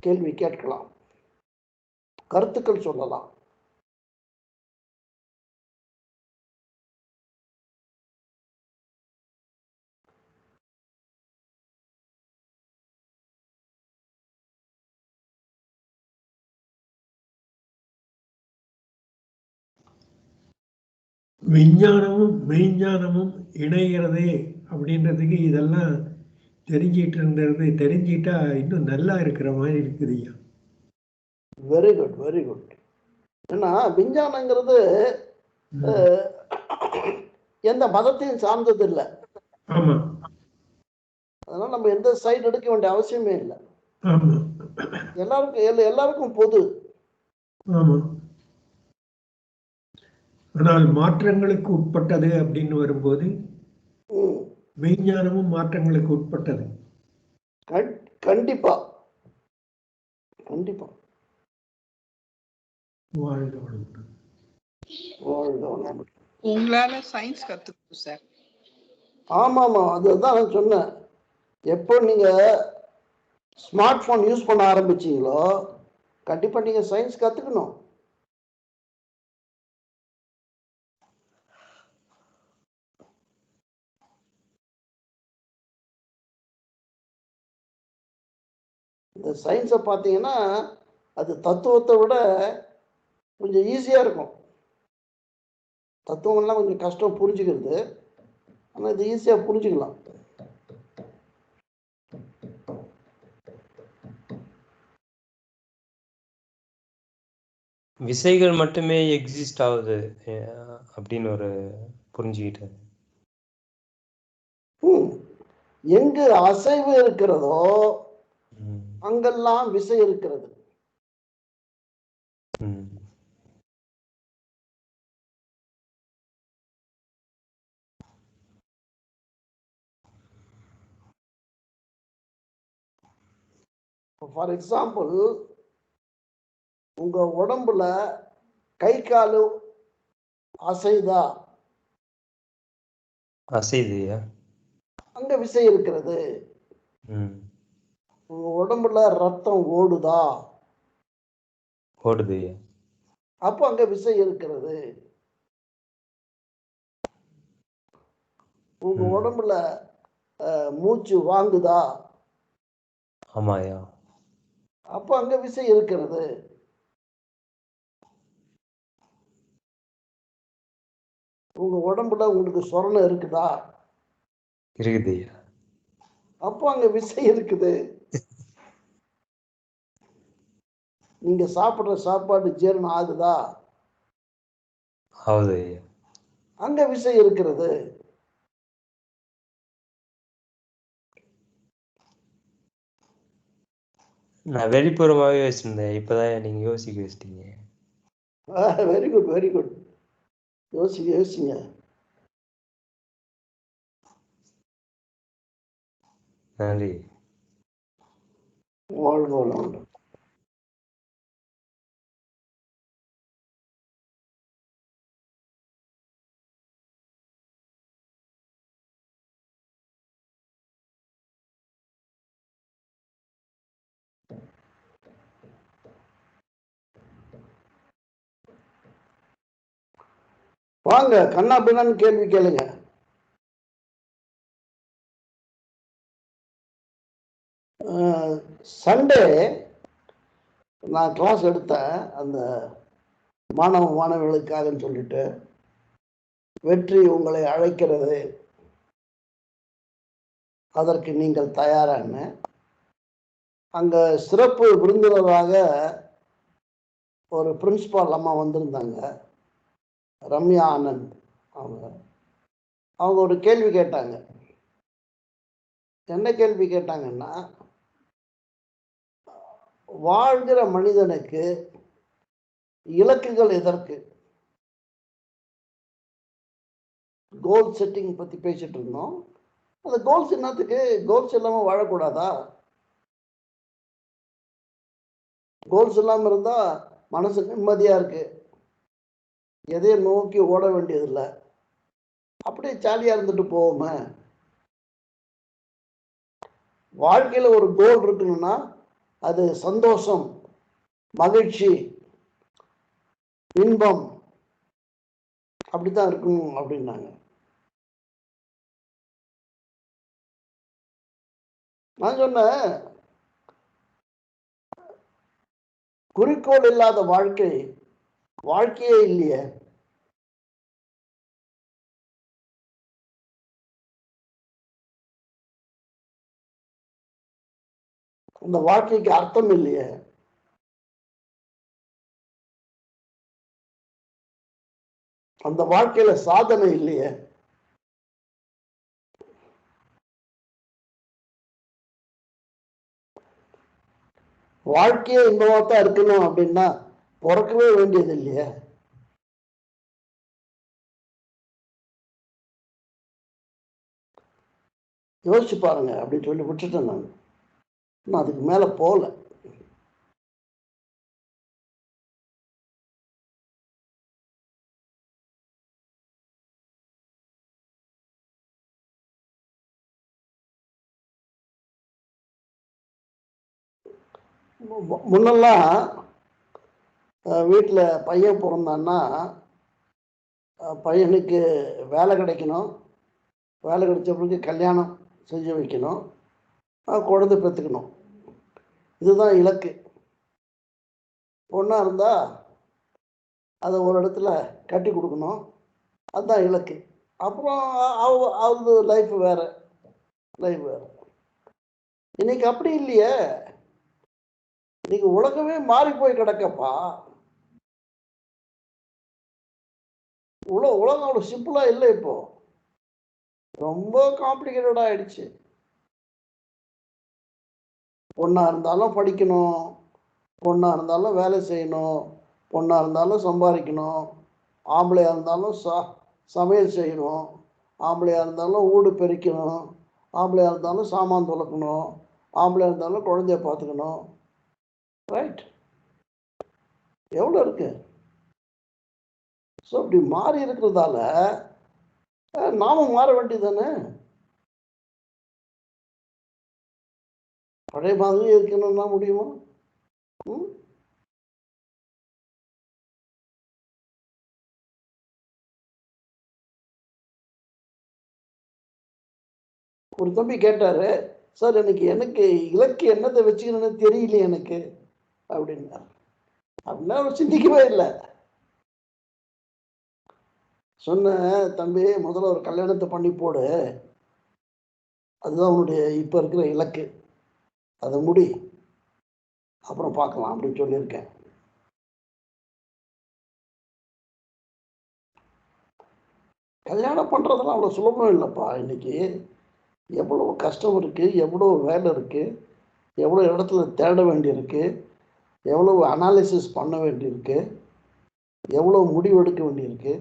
கேள்வி கேட்கலாம், கருத்துக்கள் சொல்லலாம். விஞ்ஞானமும் மெய்ஞானமும் இணைகிறதே அப்படின்றதுக்கு இதெல்லாம் தெரிஞ்சிட்டா இன்னும் நல்லா இருக்கிற மாதிரி இருக்குதுய்யா. Very good, very good. ஏன்னா விஞ்ஞானங்கிறது எந்த மதத்தையும் சார்ந்தது இல்லை. ஆமா அதனால நம்ம எந்த சைடு எடுக்க வேண்டிய அவசியமே இல்லை. ஆமா எல்லாருக்கும் பொது. ஆமா. ஆனால் மாற்றங்களுக்கு உட்பட்டது அப்படின்னு வரும்போது விஞ்ஞானமும் மாற்றங்களுக்கு உட்பட்டது. கண்டிப்பா கண்டிப்பா. வாழ்க வளமுடன். வாழ்க வளமுடன். உங்களால சயின்ஸ் கத்துக்கணும் சார். ஆமாமா, அதுதான் நான் சொன்னேன். எப்போ நீங்க ஸ்மார்ட் போன் யூஸ் பண்ண ஆரம்பிச்சீங்களோ கண்டிப்பா நீங்க சயின்ஸ் கத்துக்கணும். இந்த சயின்ஸை பார்த்தீங்கன்னா அது தத்துவத்தை விட கொஞ்சம் ஈஸியாக இருக்கும். தத்துவம்லாம் கொஞ்சம் கஷ்டம் புரிஞ்சுக்கிறது, ஆனால் இது ஈஸியாக புரிஞ்சுக்கலாம். விசைகள் மட்டுமே எக்ஸிஸ்ட் ஆகுது அப்படின்னு ஒரு புரிஞ்சுக்கிட்டேன். எங்கு அசைவு இருக்கிறதோ அங்கெல்லாம் விசை இருக்கிறது. ஃபார் எக்ஸாம்பிள், உங்க உடம்புல கை காலு அசைதா? அசைதியா? அங்க விசை இருக்கிறது. உங்க உடம்புல ரத்தம் ஓடுதா? ஓடுது. அப்போ அங்க விசை இருக்கிறது. உங்க உடம்புல மூச்சு வாங்குதா? ஆமாயா. அப்போ அங்க விசை இருக்கிறது. உங்க உடம்புல உங்களுக்கு சொரணம் இருக்குதா? இருக்குது. அப்போ அங்க விசை இருக்குது. நீங்க சாப்பிடுற சாப்பாடு ஜீரணம் ஆகுதா? ஆகுது. அங்க விசை இருக்கிறது. நான் வெளிப்புறமாவே யோசிச்சிருந்தேன், இப்பதான் நீங்க யோசிக்க வச்சிட்டீங்க. Very good very good. யோசிங்க. நன்றி. வாழ்க வளமுடன். வாங்க, கண்ணா பின்னான்னு கேள்வி கேளுங்க. சண்டே நான் கிளாஸ் எடுத்தேன், அந்த மாணவர்களுக்காக சொல்லிட்டு, வெற்றி உங்களை அழைக்கிறது, அதற்கு நீங்கள் தயாரான. அங்க சிறப்பு விருந்தினராக ஒரு பிரின்சிபால் அம்மா வந்திருந்தாங்க, ரம்யா ஆனந்த். அவங்க ஒரு கேள்வி கேட்டாங்க. என்ன கேள்வி கேட்டாங்கன்னா, வாழ்கிற மனிதனுக்கு இலக்குகள் எதற்கு? கோல் செட்டிங் பத்தி பேசிட்டு இருந்தோம். அந்த கோல்ஸ் என்னத்துக்கு? கோல்ஸ் இல்லாம வாழக்கூடாதா? கோல்ஸ் இல்லாம இருந்தா மனசு நிம்மதியா இருக்கு, எதையும் நோக்கி ஓட வேண்டியதில்லை, அப்படியே ஜாலியா இருந்துட்டு போவோமே. வாழ்க்கையில ஒரு கோல் இருக்கணும்னா அது சந்தோஷம், மகிழ்ச்சி, இன்பம், அப்படித்தான் இருக்கணும் அப்படின்னாங்க. நான் சொன்னேன், குறிக்கோள் இல்லாத வாழ்க்கையே இல்லையே. அந்த வாழ்க்கைக்கு அர்த்தம் இல்லையே. அந்த வாழ்க்கையில சாதனை இல்லையே. வாழ்க்கையே இன்பமா தான் இருக்கணும் அப்படின்னா பிறக்கவே வேண்டியது இல்லையே. யோசிச்சு பாருங்க அப்படின்னு சொல்லி விட்டுட்டேன் நான். இன்னும் அதுக்கு மேல போகல. முன்னெல்லாம் வீட்டில் பையன் பிறந்தான்னா பையனுக்கு வேலை கிடைக்கணும், வேலை கிடைச்ச பிறகு கல்யாணம் செஞ்சு வைக்கணும், குழந்தை பெற்றுக்கணும். இதுதான் இலக்கு. பொண்ணாக இருந்தால் அதை ஒரு இடத்துல கட்டி கொடுக்கணும், அதுதான் இலக்கு. அப்புறம் அது லைஃப் வேறு, லைஃப் வேறு. இன்னைக்கு அப்படி இல்லையே. இன்னைக்கு உலகமே மாறி போய் கிடக்கப்பா. உலகம் அவ்வளோ சிம்பிளா இல்லை. இப்போ ரொம்ப காம்ப்ளிகேட்டடா ஆயிடுச்சு. பொண்ணா இருந்தாலும் படிக்கணும், பொண்ணா இருந்தாலும் வேலை செய்யணும், பொண்ணா இருந்தாலும் சம்பாதிக்கணும், ஆம்பளையா இருந்தாலும் சமையல் செய்யணும், ஆம்பளையா இருந்தாலும் வீடு பெருக்கணும், ஆம்பளையா இருந்தாலும் சாமான் துலக்கணும், ஆம்பளையா இருந்தாலும் குழந்தைய பார்த்துக்கணும். ரைட்? எவ்வளோ இருக்கு. ஸோ இப்படி மாறி இருக்கிறதால நாமும் மாற வேண்டியதானே. பழைய மாதிரி இருக்கணும்னா முடியுமா? ஒரு தம்பி கேட்டாரு, சார் எனக்கு இலக்கு என்னத்தை வச்சுக்கணும்னு தெரியல எனக்கு அப்படின்னா. அப்படின்னா சிந்திக்கவே இல்லை. சொன்ன தம்பி, முதல்ல ஒரு கல்யாணத்தை பண்ணி போடு, அதுதான் உன்னுடைய இப்போ இருக்கிற இலக்கு, அதை முடி, அப்புறம் பார்க்கலாம் அப்படின்னு சொல்லியிருக்கேன். கல்யாணம் பண்ணுறதெல்லாம் அவ்வளோ சுலபம் இல்லைப்பா. இன்னைக்கு எவ்வளோ கஷ்டம் இருக்குது, எவ்வளோ வேலை இருக்குது, எவ்வளோ இடத்துல தேட வேண்டியிருக்கு, எவ்வளோ அனாலிசிஸ் பண்ண வேண்டியிருக்கு, எவ்வளோ முடிவெடுக்க வேண்டியிருக்கு.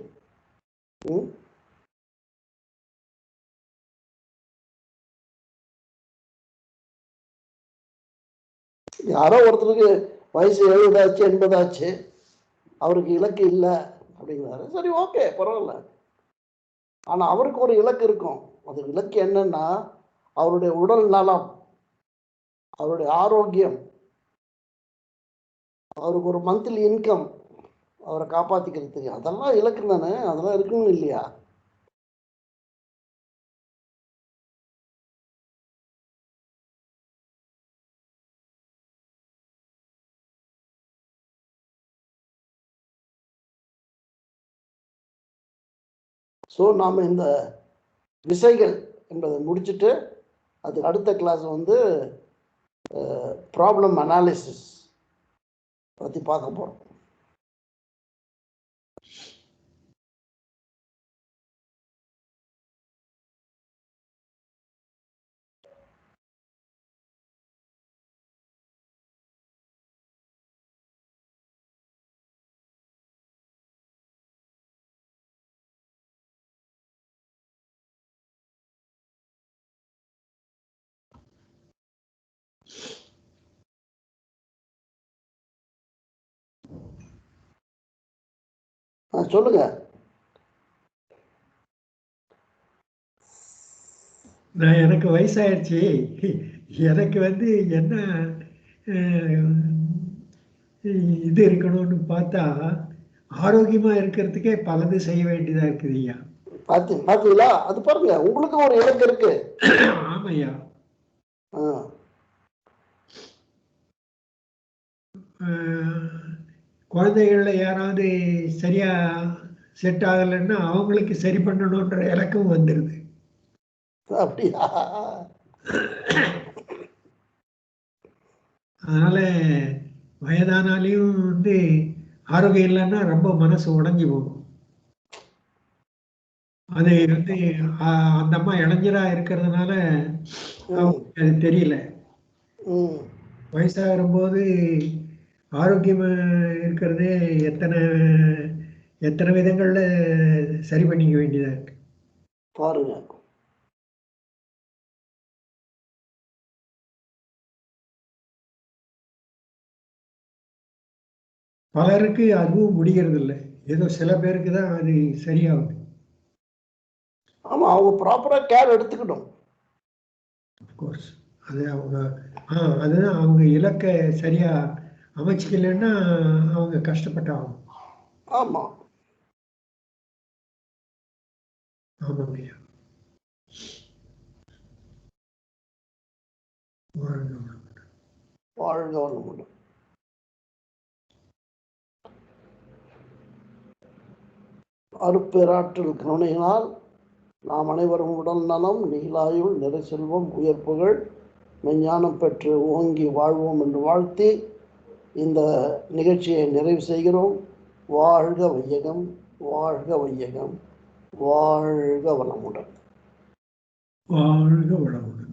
யாரோ ஒருத்தருக்கு வயசு 70 ஆச்சு 80 ஆச்சு, அவருக்கு இலக்கு இல்லை அப்படிங்கிறாரு. சரி, ஓகே, பரவாயில்ல. ஆனால் அவருக்கு ஒரு இலக்கு இருக்கும். அது இலக்கு என்னன்னா அவருடைய உடல் நலம், அவருடைய ஆரோக்கியம், அவருக்கு ஒரு மந்த்லி இன்கம் அவரை காப்பாற்றிக்கிறதுக்கு. அதெல்லாம் இலக்கு தானே, அதெல்லாம் இருக்கணும் இல்லையா? ஸோ நாம் இந்த விசைகள் என்பதை முடிச்சுட்டு அதுக்கு அடுத்த கிளாஸ் வந்து ப்ராப்ளம் அனாலிசிஸ் பற்றி பார்க்க போகிறோம். சொல்லுங்க. எனக்கு வயசாயிடுச்சு. எனக்கு வந்து என்ன இது இருக்கணும்னு பார்த்தா ஆரோக்கியமா இருக்கிறதுக்கே பலது செய்ய வேண்டியதா இருக்குது ஐயா. பார்த்தீங்களா? அது பாருங்க, உங்களுக்கு ஒரு இலக்கு இருக்கு. ஆமையா. குழந்தைகள்ல யாராவது சரியா செட் ஆகலைன்னா அவங்களுக்கு சரி பண்ணணுன்ற இலக்கும் வந்துடுது. அப்படியா? அதனால வயதானாலையும் வந்து ஆரோக்கியம் இல்லைன்னா ரொம்ப மனசு உடைஞ்சு போகும். அது வந்து அந்த அம்மா இளைஞரா இருக்கிறதுனால ம் அவங்களுக்கு அது தெரியல. ம் வயசாகும்போது ஆரோக்கியமா இருக்கிறதே எத்தனை எத்தனை விதங்கள்ல சரி பண்ணிக்க வேண்டியதா இருக்கு. பாருங்க. பலருக்கு அதுவும் முடிகிறது இல்லை. ஏதோ சில பேருக்கு தான் அது சரியாகுது. ஆமா, அவங்க ப்ராப்பரா கேர் எடுத்துக்கணும். அஃப்கோர்ஸ் அது அவங்க அதுதான் அவங்க இலக்கை சரியா அமைச்சிக்கலைன்னா அவங்க கஷ்டப்பட்டாகும். ஆமா. ஆமாம் ஐயா. வாழ்க வளமுடன். வாழ்க வளமுடன். அருப்பேராற்றல் கருணையினால் நாம் அனைவரும் உடல் நலம், நீலாயுள், நிறை செல்வம், உயர் புகழ், மெஞ்ஞானம் பெற்று ஓங்கி வாழ்வோம் என்று வாழ்த்தி இந்த நிகழ்ச்சியை நிறைவு செய்கிறோம். வாழ்க வையகம், வாழ்க வையகம், வாழ்க வளமுடன். வாழ்க வளமுடன்.